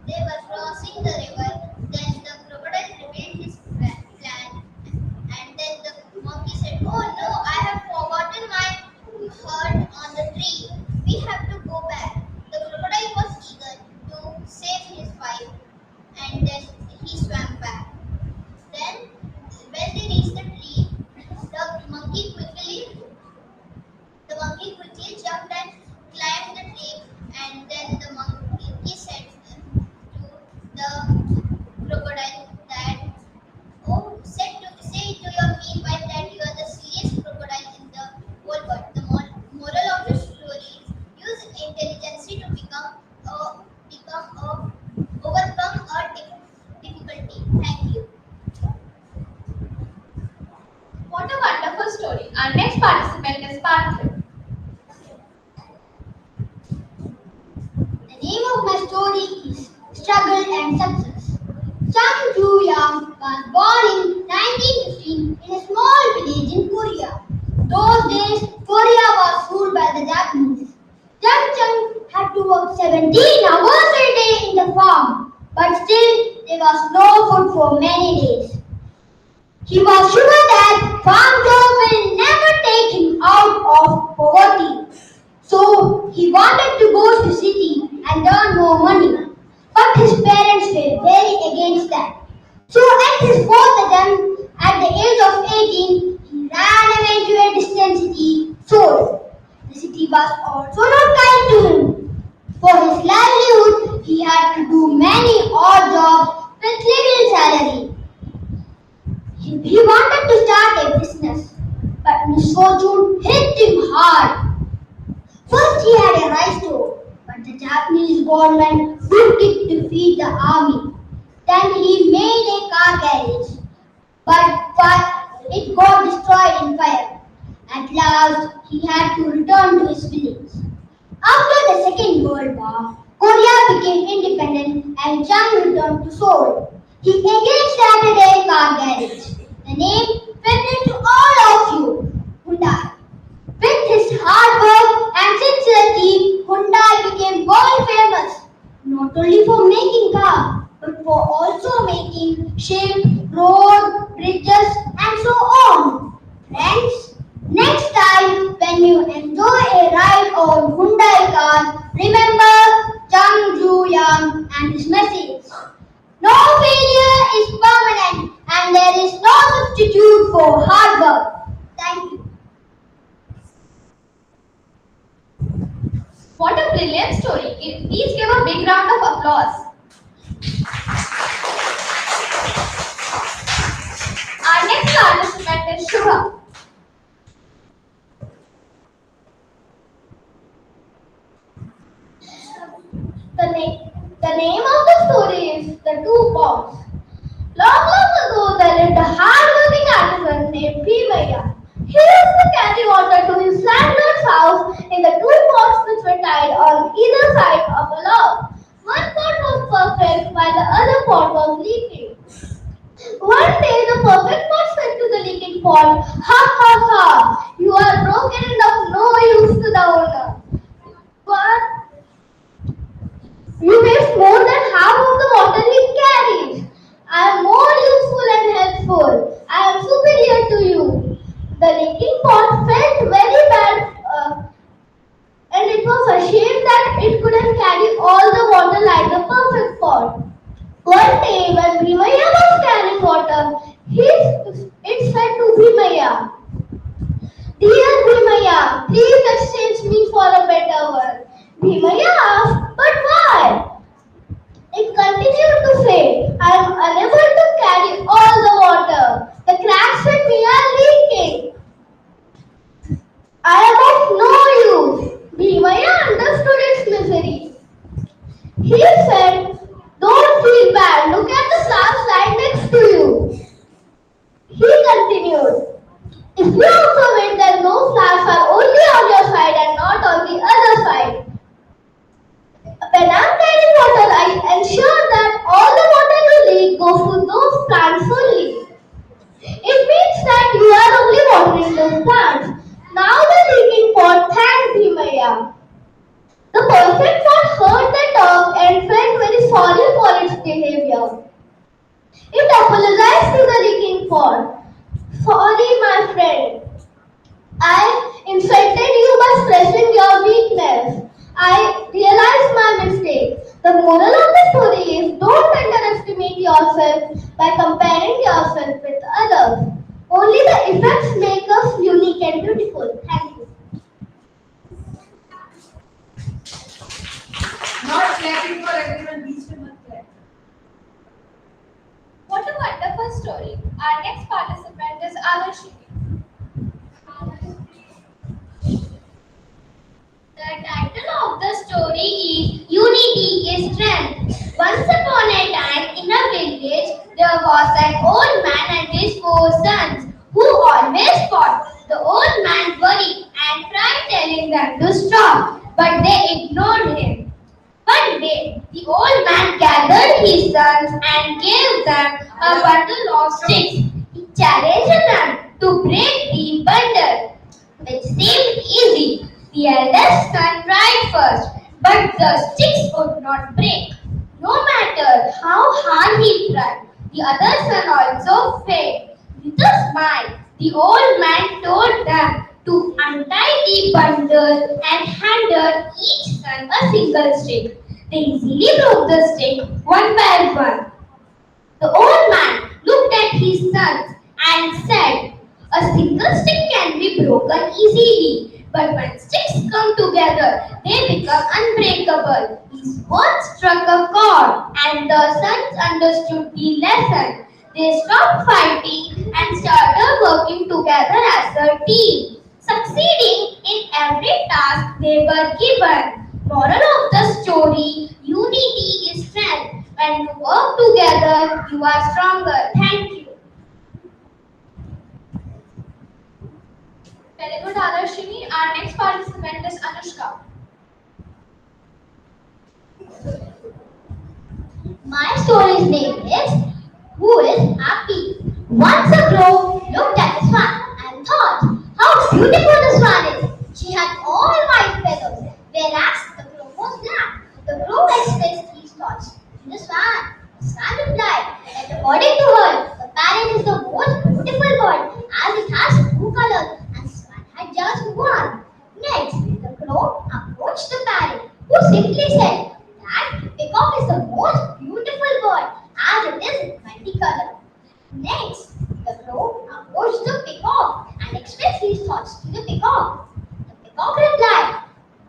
they were crossing the river, then the crocodile revealed his plan, and then the monkey said, "Oh no, I have forgotten my hurt on the tree. We have to go back." The crocodile was eager to save his wife, and then he swam back. Then, when they reached the tree, the monkey quickly jumped and climbed the tree, and then the monkey said to the crocodile that, "Oh, say to your mean wife that you are the silliest crocodile in the whole world." The moral of the story is use intelligence to overcome a difficulty. Thank you. What a wonderful story. Our next participant is Parthiv. The name of my story is Struggle and Success. Chang Ju-yang was born in 1915 in a small village in Korea. Those days, Korea was ruled by the Japanese. Young Chang had to work 17 hours a day in the farm, but still there was no food for many days. He was sure that farm job will never take him out of poverty. So he wanted to go to city and earn more money. But his parents were very against that. So at his fourth attempt, at the age of 18, he ran away to a distant city, Seoul. The city was also not kind to him. For his livelihood, he had to do many odd jobs with little salary. He wanted to start a business, but misfortune hit him hard. First, he had a rice store, but the Japanese government took it to feed the army. Then he made a car garage, but it got destroyed in fire. At last, he had to return to his village. After the Second World War, Korea became independent and Chang returned to Seoul. He again started a car garage. The name familiar to all of you, Hyundai. With his hard work and sincerity, Hyundai became world famous, not only for making cars, but for also making ships, roads, bridges, and so on. Friends, next time when you enjoy a ride on Hyundai car, remember Chang Ju-yang and his message. No failure is permanent and there is no substitute for hard work. Thank you. What a brilliant story. Please give a big round of applause. Our next participant is Shubha. The name of the story is The Two Pots. Long ago, there lived a hard-working artisan named Bhimaya. He used to carry water to his landlord's house in the two pots which were tied on either side of a log. One pot was perfect while the other pot was leaking. One day, the perfect pot said to the leaking pot, "Ha ha ha! You are broken and of no use to the owner. But you waste more than half of the water he carries. I am more useful and helpful. I am superior to you." The leaking pot felt very bad and it was ashamed that it couldn't carry all the water like the perfect pot. One day when Bhimaya was carrying water, it said to Bhimaya, "Dear Bhimaya, please exchange me for a better one." Bhimaya asked, "But why?" It continued to fade. I am unable to carry all the water. The cracks in me are leaking. I am of no use. Bhimaya understood its misery. He said, "Don't feel bad. Look at the flowers right next to you." He continued, "If you observe it, then no flowers are only on your side and not on the other side. When I'm carrying water, I ensure that all the water you leak goes to those plants only. It means that you are only watering those plants." Now the leaking pot thanked Bhimaya. The person pot heard the talk and felt very sorry for its behavior. It apologized to the leaking pot. "Sorry, my friend. I insulted you by stressing your weakness. I realized my mistake." The moral of the story is, don't underestimate yourself by comparing yourself with others. Only the effects make us unique and beautiful. Thank you. Not clapping for everyone, बीच में मत clap. What a wonderful story. Our next participant is Adarshi. The title of the story is Unity is Strength. Once upon a time in a village, there was an old man and his four sons who always fought. The old man worried and tried telling them to stop, but they ignored him. One day, the old man gathered his sons and gave them a bundle of sticks. He challenged them to break the bundle, which seemed easy. The eldest son tried first, but the sticks would not break. No matter how hard he tried, the other son also failed. With a smile, the old man told them to untie the bundle and handed each son a single stick. They easily broke the stick one by one. The old man looked at his sons and said, "A single stick can be broken easily, but when sticks come together, they become unbreakable." His words struck a chord, and the sons understood the lesson. They stopped fighting and started working together as a team, succeeding in every task they were given. Moral of the story: unity is strength. When you work together, you are stronger. Thank you. Very good, Adarshini. Our next participant is Anushka. My story's name is Who is Happy? Once a crow looked at the swan and thought, how beautiful the swan is. She had all white feathers, whereas the crow was black. The crow expressed his thoughts to the swan. The swan replied that according to her, the parrot is the most beautiful bird as it has two colors and swan had just one. Next, the crow approached the parrot, who simply said that peacock is the most beautiful bird as it is multicolored. Next, the crow approached the peacock and expressed his thoughts to the peacock. The peacock replied,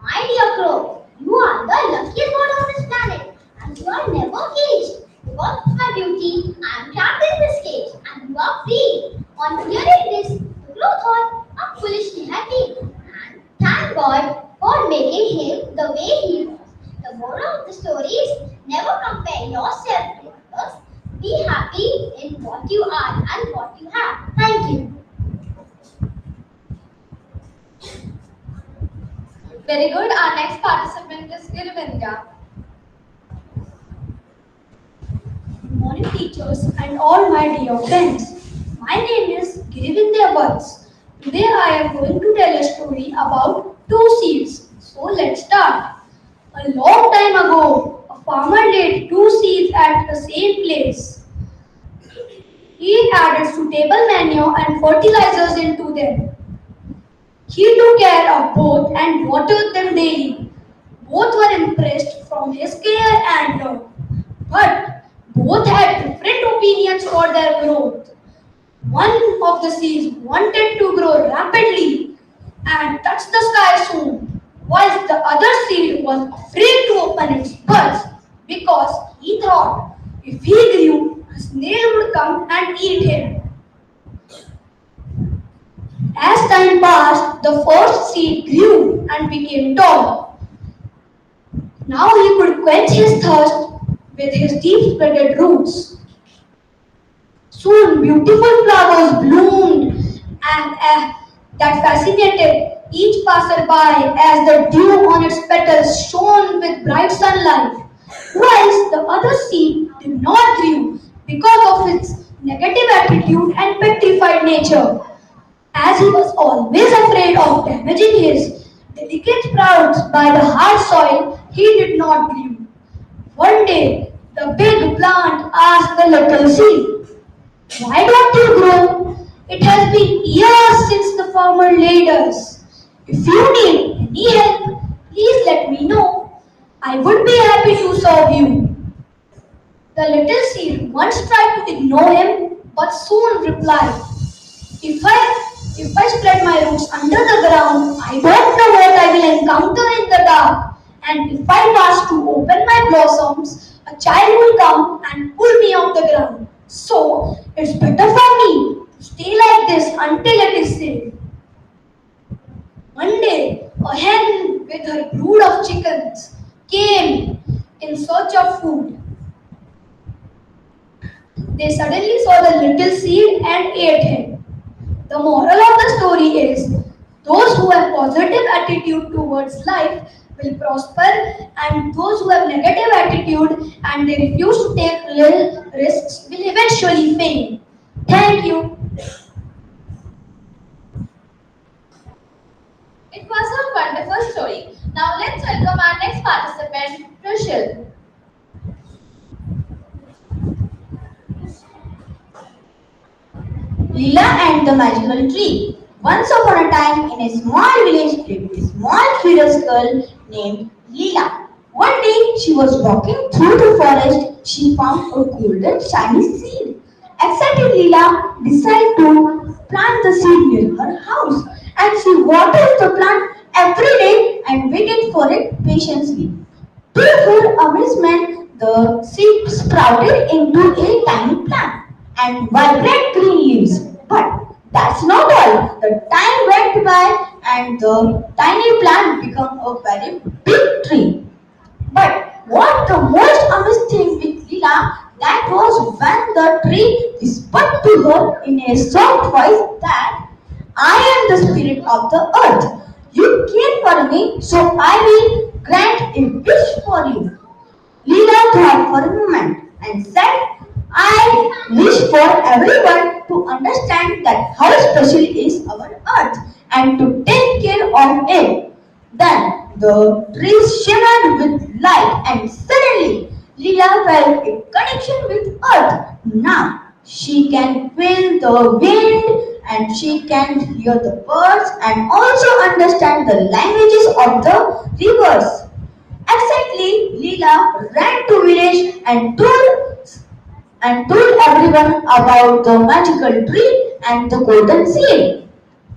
"My dear crow, you are the luckiest bird on this planet and you are never caged. Because of my beauty, I am trapped in this cage and you are free." On hearing this, the crow thought how foolish he had been and thanked God for making him the way he was. The moral of the story is never compare yourself with others. Be happy in what you are and what you have. Thank you. Very good. Our next participant is Irvinda. Good morning, teachers and all my dear friends. My name is Girivindya Vats. Today I am going to tell a story about two seeds. So let's start. A long time ago, a farmer laid two seeds at the same place. He added suitable manure and fertilizers into them. He took care of both and watered them daily. Both were impressed from his care and love. But both had different opinions for their growth. One of the seeds wanted to grow rapidly and touch the sky soon, whilst the other seed was afraid to open its buds. because he thought if he grew, a snail would come and eat him. As time passed, the first seed grew and became tall. Now he could quench his thirst with his deep spreaded roots. Soon beautiful flowers bloomed that fascinated each passerby as the dew on its petals shone with bright sunlight. Whilst the other seed did not grow because of its negative attitude and petrified nature. As he was always afraid of damaging his delicate sprouts by the hard soil, he did not grow. One day, the big plant asked the little seed, "Why don't you grow? It has been years since the farmer laid us. If you need any help, please let me know. I would be happy to serve you." The little seed once tried to ignore him, but soon replied, If I if I spread my roots under the ground, I don't know what I will encounter in the dark. And if I was to open my blossoms, a child will come and pull me off the ground. So it's better for me to stay like this until it is safe. One day, a hen with her brood of chickens came in search of food. They suddenly saw the little seed and ate him. The moral of the story is those who have positive attitude towards life will prosper and those who have negative attitude and they refuse to take little risks will eventually fail. Thank you. It was a wonderful story. Now let's welcome our next participant, Rachel. Lila and the Magical Tree. Once upon a time, in a small village, lived a small curious girl named Lila. One day, she was walking through the forest. She found a golden shiny seed. Excited Lila decided to plant the seed near her house, and she watered the plant every day and waited for it patiently. To her amazement, the seed sprouted into a tiny plant and vibrant green leaves. But that's not all. The time went by and the tiny plant became a very big tree. But what the most amazing thing with Lila that was when the tree whispered to her in a soft voice that I am the spirit of the earth. You care for me, so I will grant a wish for you. Leela thought for a moment and said, I wish for everyone to understand that how special is our earth and to take care of it. Then the trees shimmered with light and suddenly Leela felt a connection with earth. Now she can feel the wind and she can hear the birds and also understand the languages of the rivers. Exactly, Leela ran to village and told everyone about the magical tree and the golden seed.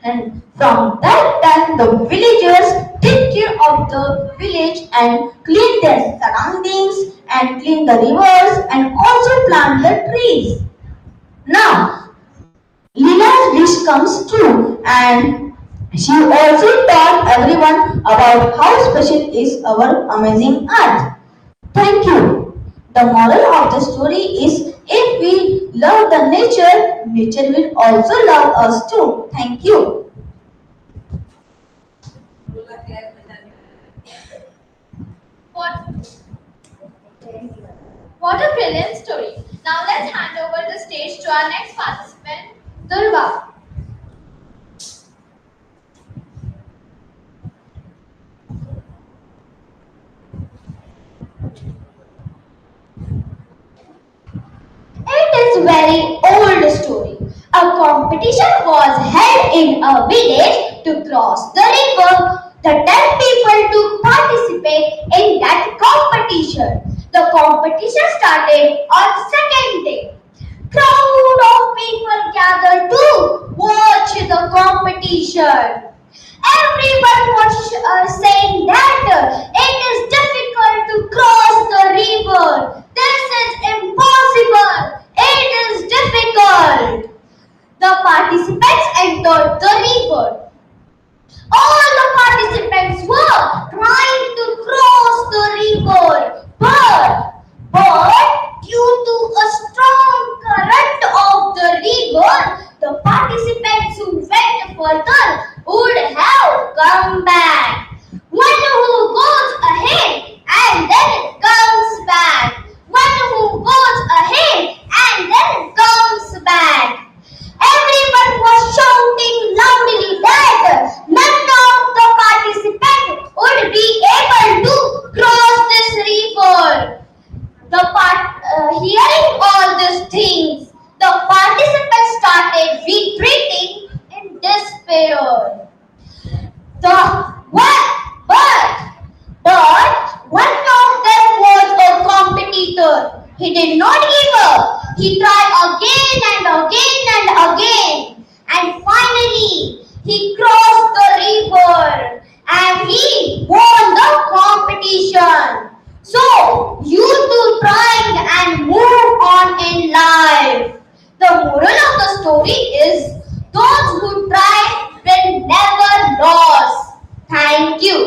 And from that time, the villagers take care of the village and clean their surroundings and clean the rivers and also plant the trees. Now, Leela's wish comes true and she also taught everyone about how special is our amazing earth. Thank you. The moral of the story is if we love the nature, nature will also love us too. Thank you. What, what a brilliant story. Now let's hand over the stage to our next participant, Durva. It is very old story. A competition was held in a village to cross the river. The 10 people to participate in that competition. The competition started on second day. Crowd of people gathered to watch the competition. Everyone was saying that it is difficult to cross the river. further would have come back. One who goes ahead and then comes back. One who goes ahead and then comes back. Everyone was shouting loudly that none of the participants would be able to cross this river. Hearing all these things, the participants started retreating in despair. The what? But one of them was a competitor. He did not give up. He tried again and again and again. And finally, he crossed the river and he won the competition. So, you too trying and move on in life. The moral of the story is those who try will never lose. Thank you.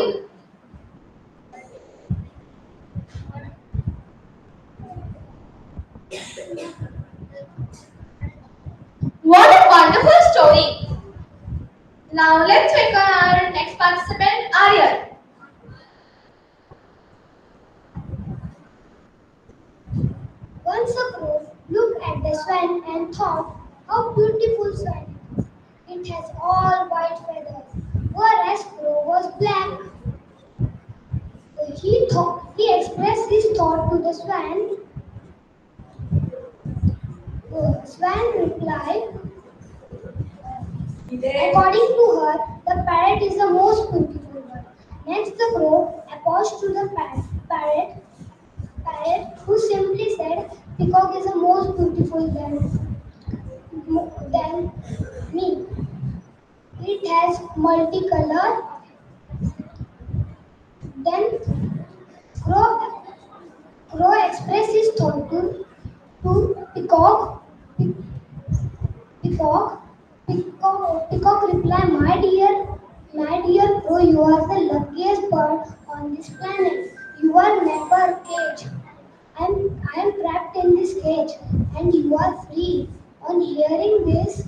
What a wonderful story! Now let's welcome our next participant, Aryan. Once a crow looked at the swan and thought, how beautiful swan it is. It has all white feathers, whereas crow was black. He expressed his thought to the swan. Swan replied, according to her, the parrot is the most beautiful bird. Next, the crow approached to the parrot, who simply said, peacock is the most beautiful than me. It has multicolor. Then crow expressed his thought to peacock. Peacock, peacock replied, my dear crow, you are the luckiest bird on this planet. You are never caged. I am trapped in this cage, and you are free. On hearing this,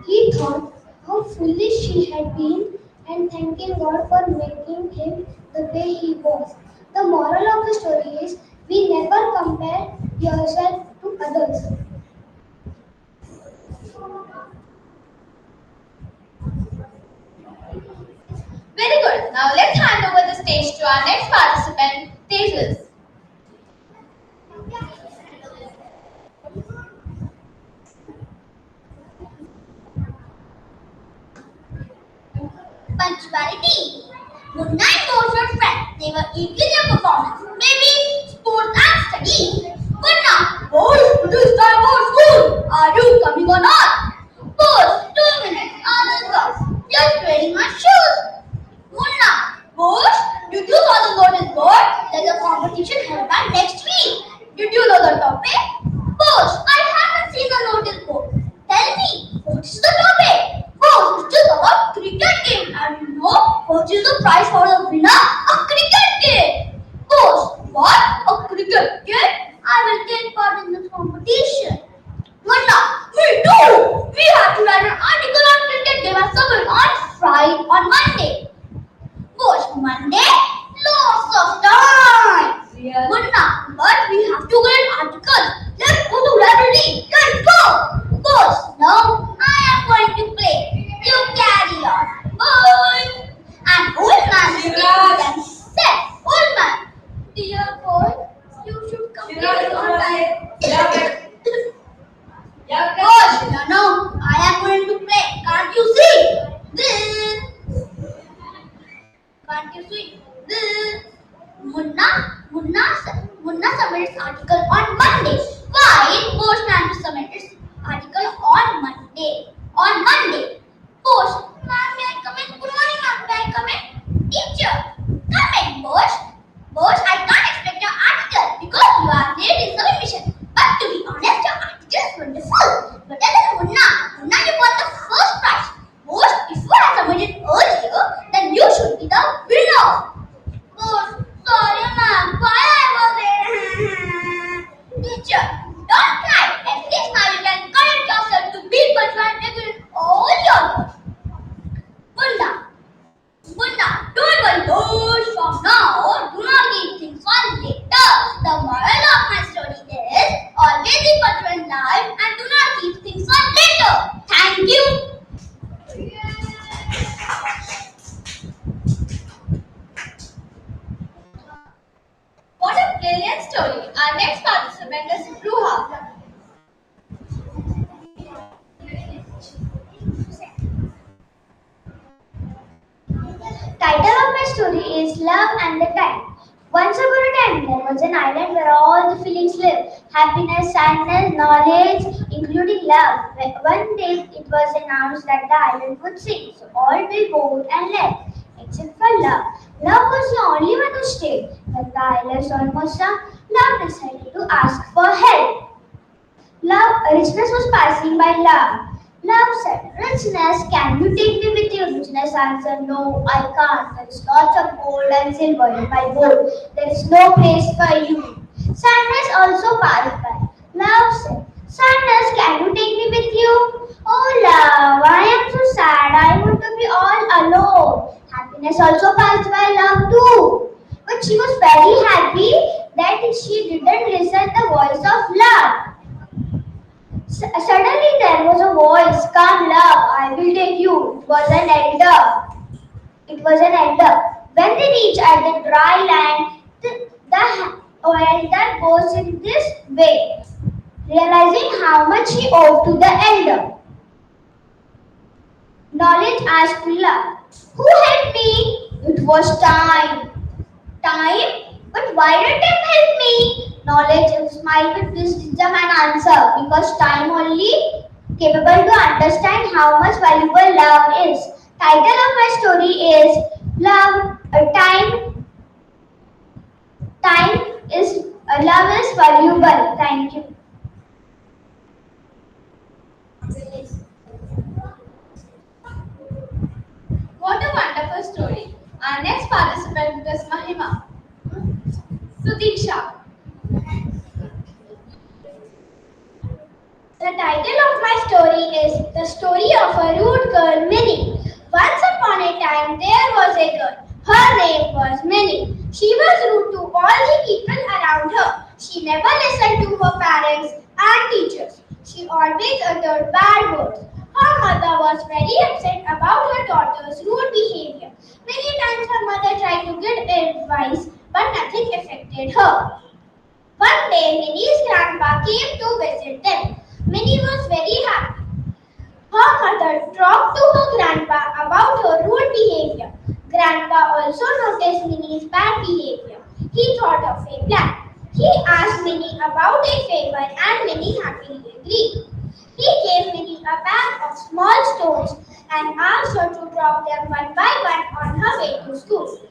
he thought how foolish he had been, and thanking God for making him the way he was. The moral of the story is we never compare yourself to others. Very good. Now let's hand over the stage to our next participant, Tejas. Punctuality. Munna and Bosch were friends. They were equal in performance, maybe sports and studies. Munna, Bosch, it is time for school. Are you coming or not? Bosch, 2 minutes. Others go. Just wearing my shoes. Munna, Bosch, did you saw the notice board? There's a competition held by next week. Did you know the topic? Bosch, I haven't seen the notice board. Tell me, what is the topic? Bosch, it is about cricket game. And you know what is the prize for the winner? A cricket game. Bosch, what? A cricket game? I will take part in this competition. Munna, me too. We have to write an article on cricket game and submit on Monday. Bosch, Monday? Lots of time. Yes. Munna, but we have to get articles. Let's go to library. Let's go. Boss, now I am going to play. You carry on. Bye. And old man is and said, old man, dear boy, you should come here on time. Boss, no, I am going to play. Can't you see? This. Can't you see? This. Munna submits article on Monday. Why Bosch plan to submit its article on Monday? On Monday. Bosch, ma'am, may I come in? Good morning, ma'am. May I come in? Teacher, come in, Bosch. Bosch, I can't expect your article because you are late in submission. But to be honest, your article is wonderful. Better than Munna. Munna, you won the first prize. Bosch, if you had submitted earlier, then you should be the winner. Bosch, sorry, ma'am. Why I was there? Teacher, next participant is Ruha. Title of my story is Love and the Time. Once upon a time, there was an island where all the feelings live: happiness, sadness, knowledge, including love. One day, it was announced that the island would sink, so all will board and left, except for love. Love was the only one who stayed. When the islands almost sunk, love decided to ask for help. Love, richness was passing by love. Love said, Richness, can you take me with you? Richness answered, No, I can't. There is lots of gold and silver in my boat. There is no place for you. Sadness also passed by. Love said, Sadness, can you take me with you? Oh, love, I am so sad. I want to be all alone. Happiness also passed by love too. But she was very happy that she didn't listen the voice of love. Suddenly there was a voice, Come, love, I will take you. It was an elder. It was an elder. When they reach at the dry land, the elder goes in this way, realizing how much he owed to the elder. Knowledge asked love, Who helped me? It was time. Time? But why did time help me? Knowledge smiled with wisdom and answer, because time only capable to understand how much valuable love is. Title of my story is Love. Time is Love is valuable. Thank you. What a wonderful story. Our next participant is Mahima. Sudiksha. The title of my story is The Story of a Rude Girl, Minnie. Once upon a time, there was a girl. Her name was Minnie. She was rude to all the people around her. She never listened to her parents and teachers. She always uttered bad words. Her mother was very upset about her daughter's rude behavior. Many times her mother tried to give advice, but nothing affected her. One day, Minnie's grandpa came to visit them. Minnie was very happy. Her mother talked to her grandpa about her rude behavior. Grandpa also noticed Minnie's bad behavior. He thought of a plan. He asked Minnie about a favor and Minnie happily agreed. He gave Minnie a bag of small stones and asked her to drop them one by one on her way to school.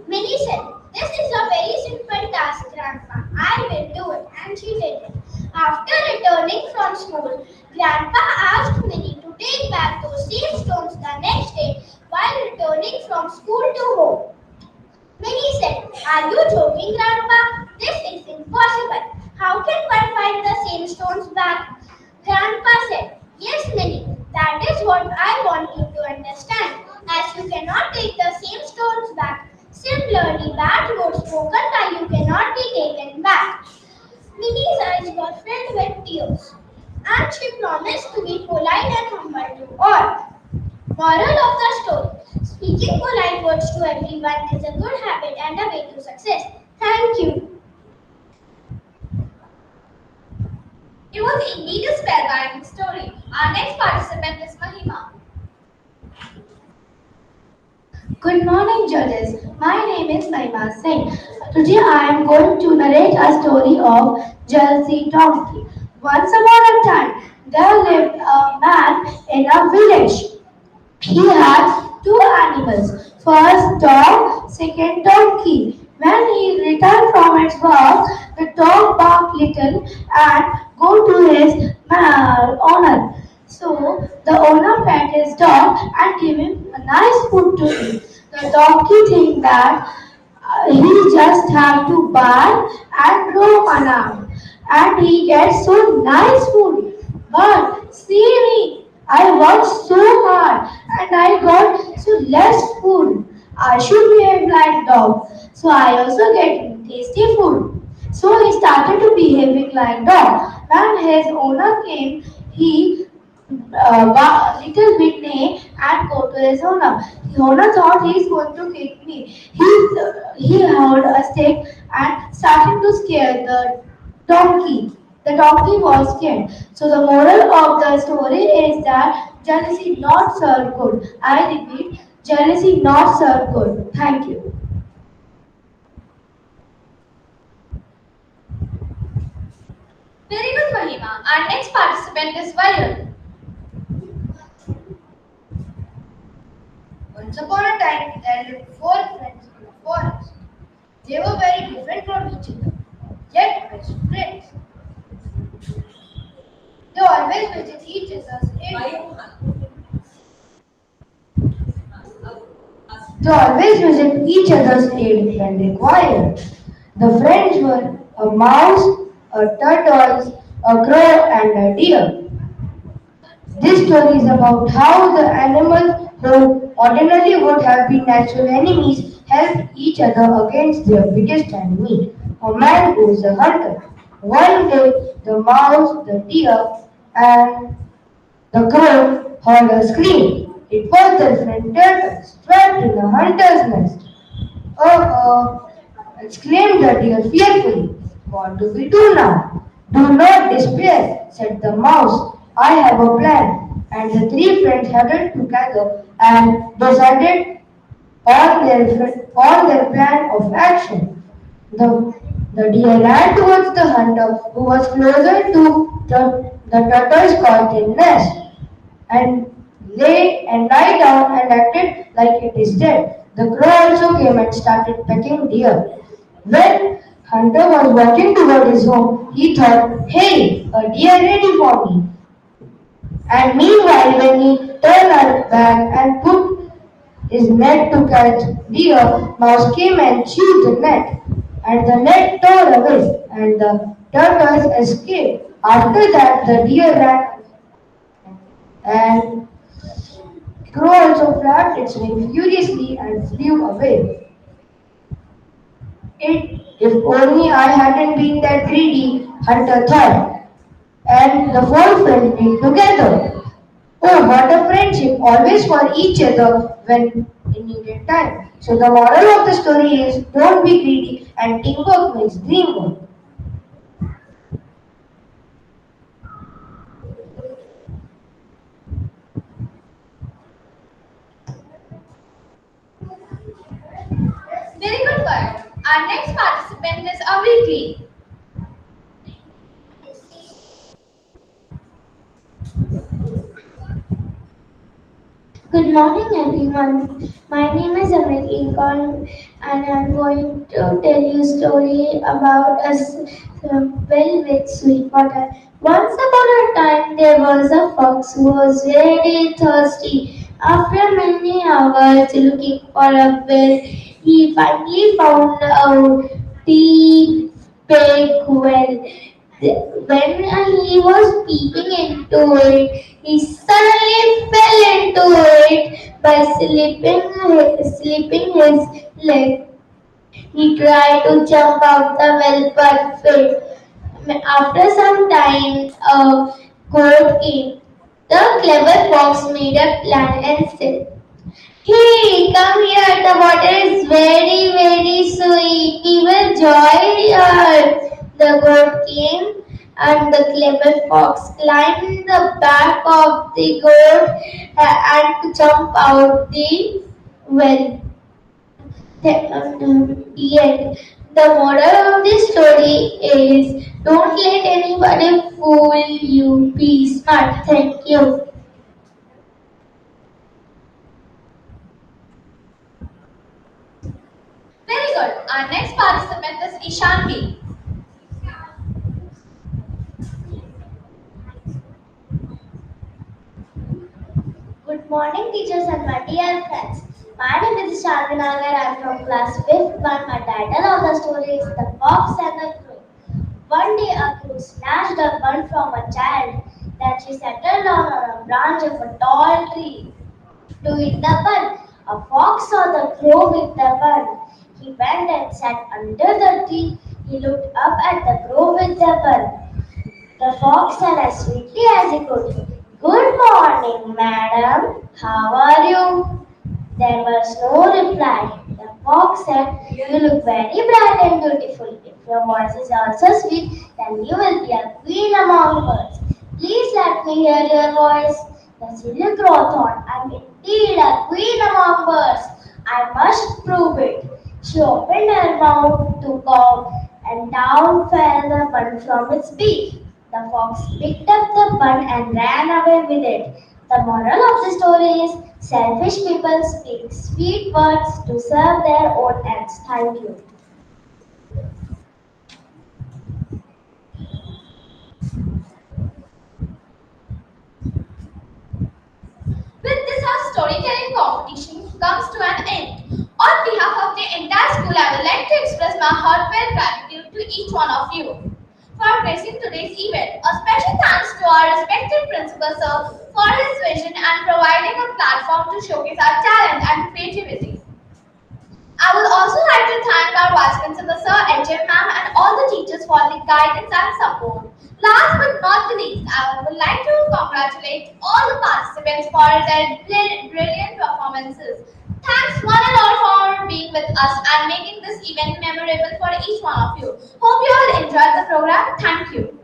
Minnie said, This is a very simple task, Grandpa. I will do it. And she did it. After returning from school, Grandpa asked Minnie to take back those same stones the next day while returning from school to home. Minnie said, Are you joking, Grandpa? This is impossible. How can one find the same stones back? Grandpa said, Yes, Minnie, that is what I want you to understand. As you cannot take the same stones back, similarly, bad words spoken by you cannot be taken back. Minnie's eyes were filled with tears, and she promised to be polite and humble to all. Moral of the story: Speaking polite words to everyone is a good habit and a way to success. Thank you. It was indeed a spellbinding story. Our next participant is Mahima. Good morning, judges. My name is Naima Singh. Today I am going to narrate a story of Jersey Donkey. Once upon a time, there lived a man in a village. He had two animals. First dog, second donkey. When he returned from its work, the dog barked little and go to his owner. So the owner pet his dog and give him a nice food to eat. The donkey think that he just have to bark and roam around and he gets so nice food. But see me, I worked so hard and I got so less food. I should behave like dog. So I also get tasty food. So he started to behaving like dog. When his owner came, he little bit neigh and go to his owner. The owner thought he is going to kick me. He held a stick and started to scare the donkey. The donkey was scared. So the moral of the story is that jealousy not serve good. I repeat, jealousy not serve good. Thank you. Very good, Mahima. Our next participant is Varun. Once upon a time, there lived four friends in a forest. They were very different from each other, yet best friends. They always visit each other's aid. They always visit each other's aid when required. The friends were a mouse, a turtle, a crow, and a deer. This story is about how the animals who ordinarily would have been natural enemies helped each other against their biggest enemy, a man who is a hunter. One day, the mouse, the deer, and the crow heard a scream. It was their friend turtle, trapped in a hunter's nest. Oh, exclaimed the deer fearfully. What do we do now? Do not despair, said the mouse. I have a plan. And the three friends huddled together and decided on their plan of action. The, the deer ran towards the hunter, who was closer to the turtle's caught nest, and and lie down and acted like it is dead. The crow also came and started pecking deer. When Hunter was walking toward his home, he thought, hey, a deer ready for me. And meanwhile, when he turned back and put his net to catch deer, mouse came and chewed the net. And the net tore away, and the turtles escaped. After that, the deer ran and crow also flapped its wings furiously and flew away. If only I hadn't been that greedy, Hunter thought, and the four friends being together. Oh, what a friendship, always for each other when in needed time. So the moral of the story is don't be greedy and teamwork makes dream work. Very good, Varun. Our next participant is Aviki. Good morning, everyone. My name is Amit Lincoln, and I'm going to tell you a story about well with sweet water. Once upon a time, there was a fox who was very thirsty. After many hours looking for a well, he finally found a deep, big well. When he was peeping into it, he suddenly fell into it by slipping his leg. He tried to jump out the well but failed. After some time, a goat came. The clever fox made a plan and said, hey, come here. The water is very, very sweet. We will join here. The goat came, and the clever fox climbed the back of the goat and jumped out the well. The end. The moral of this story is don't let anybody fool you. Be smart. Thank you. Very good. Our next participant is Ishanti. Good morning, teachers and my dear friends. My name is Shantinagar. I am from class 5th 1. My title of the story is The Fox and the Crow. One day, a crow snatched a bun from a child. Then she settled down on a branch of a tall tree to eat the bun. A fox saw the crow with the bun. He went and sat under the tree. He looked up at the crow with the bun. The fox said as sweetly as he could, good morning, madam. How are you? There was no reply. The fox said, you look very bright and beautiful. If your voice is also sweet, then you will be a queen among birds. Please let me hear your voice. The silly crow thought, I'm indeed a queen among birds. I must prove it. She opened her mouth to cough, and down fell the bun from its beak. The fox picked up the bun and ran away with it. The moral of the story is selfish people speak sweet words to serve their own ends. Thank you. With this, our storytelling competition comes to an end. On behalf of the entire school, I would like to express my heartfelt gratitude to each one of you for gracing today's event. A special thanks to our respected principal sir for his vision and providing a platform to showcase our talent and creativity. I would also like to thank our Vice Principal Sir, HM Ma'am, and all the teachers for the guidance and support. Last but not the least, I would like to congratulate all the participants for their brilliant performances. Thanks one and all for being with us and making this event memorable for each one of you. Hope you all enjoyed the program. Thank you.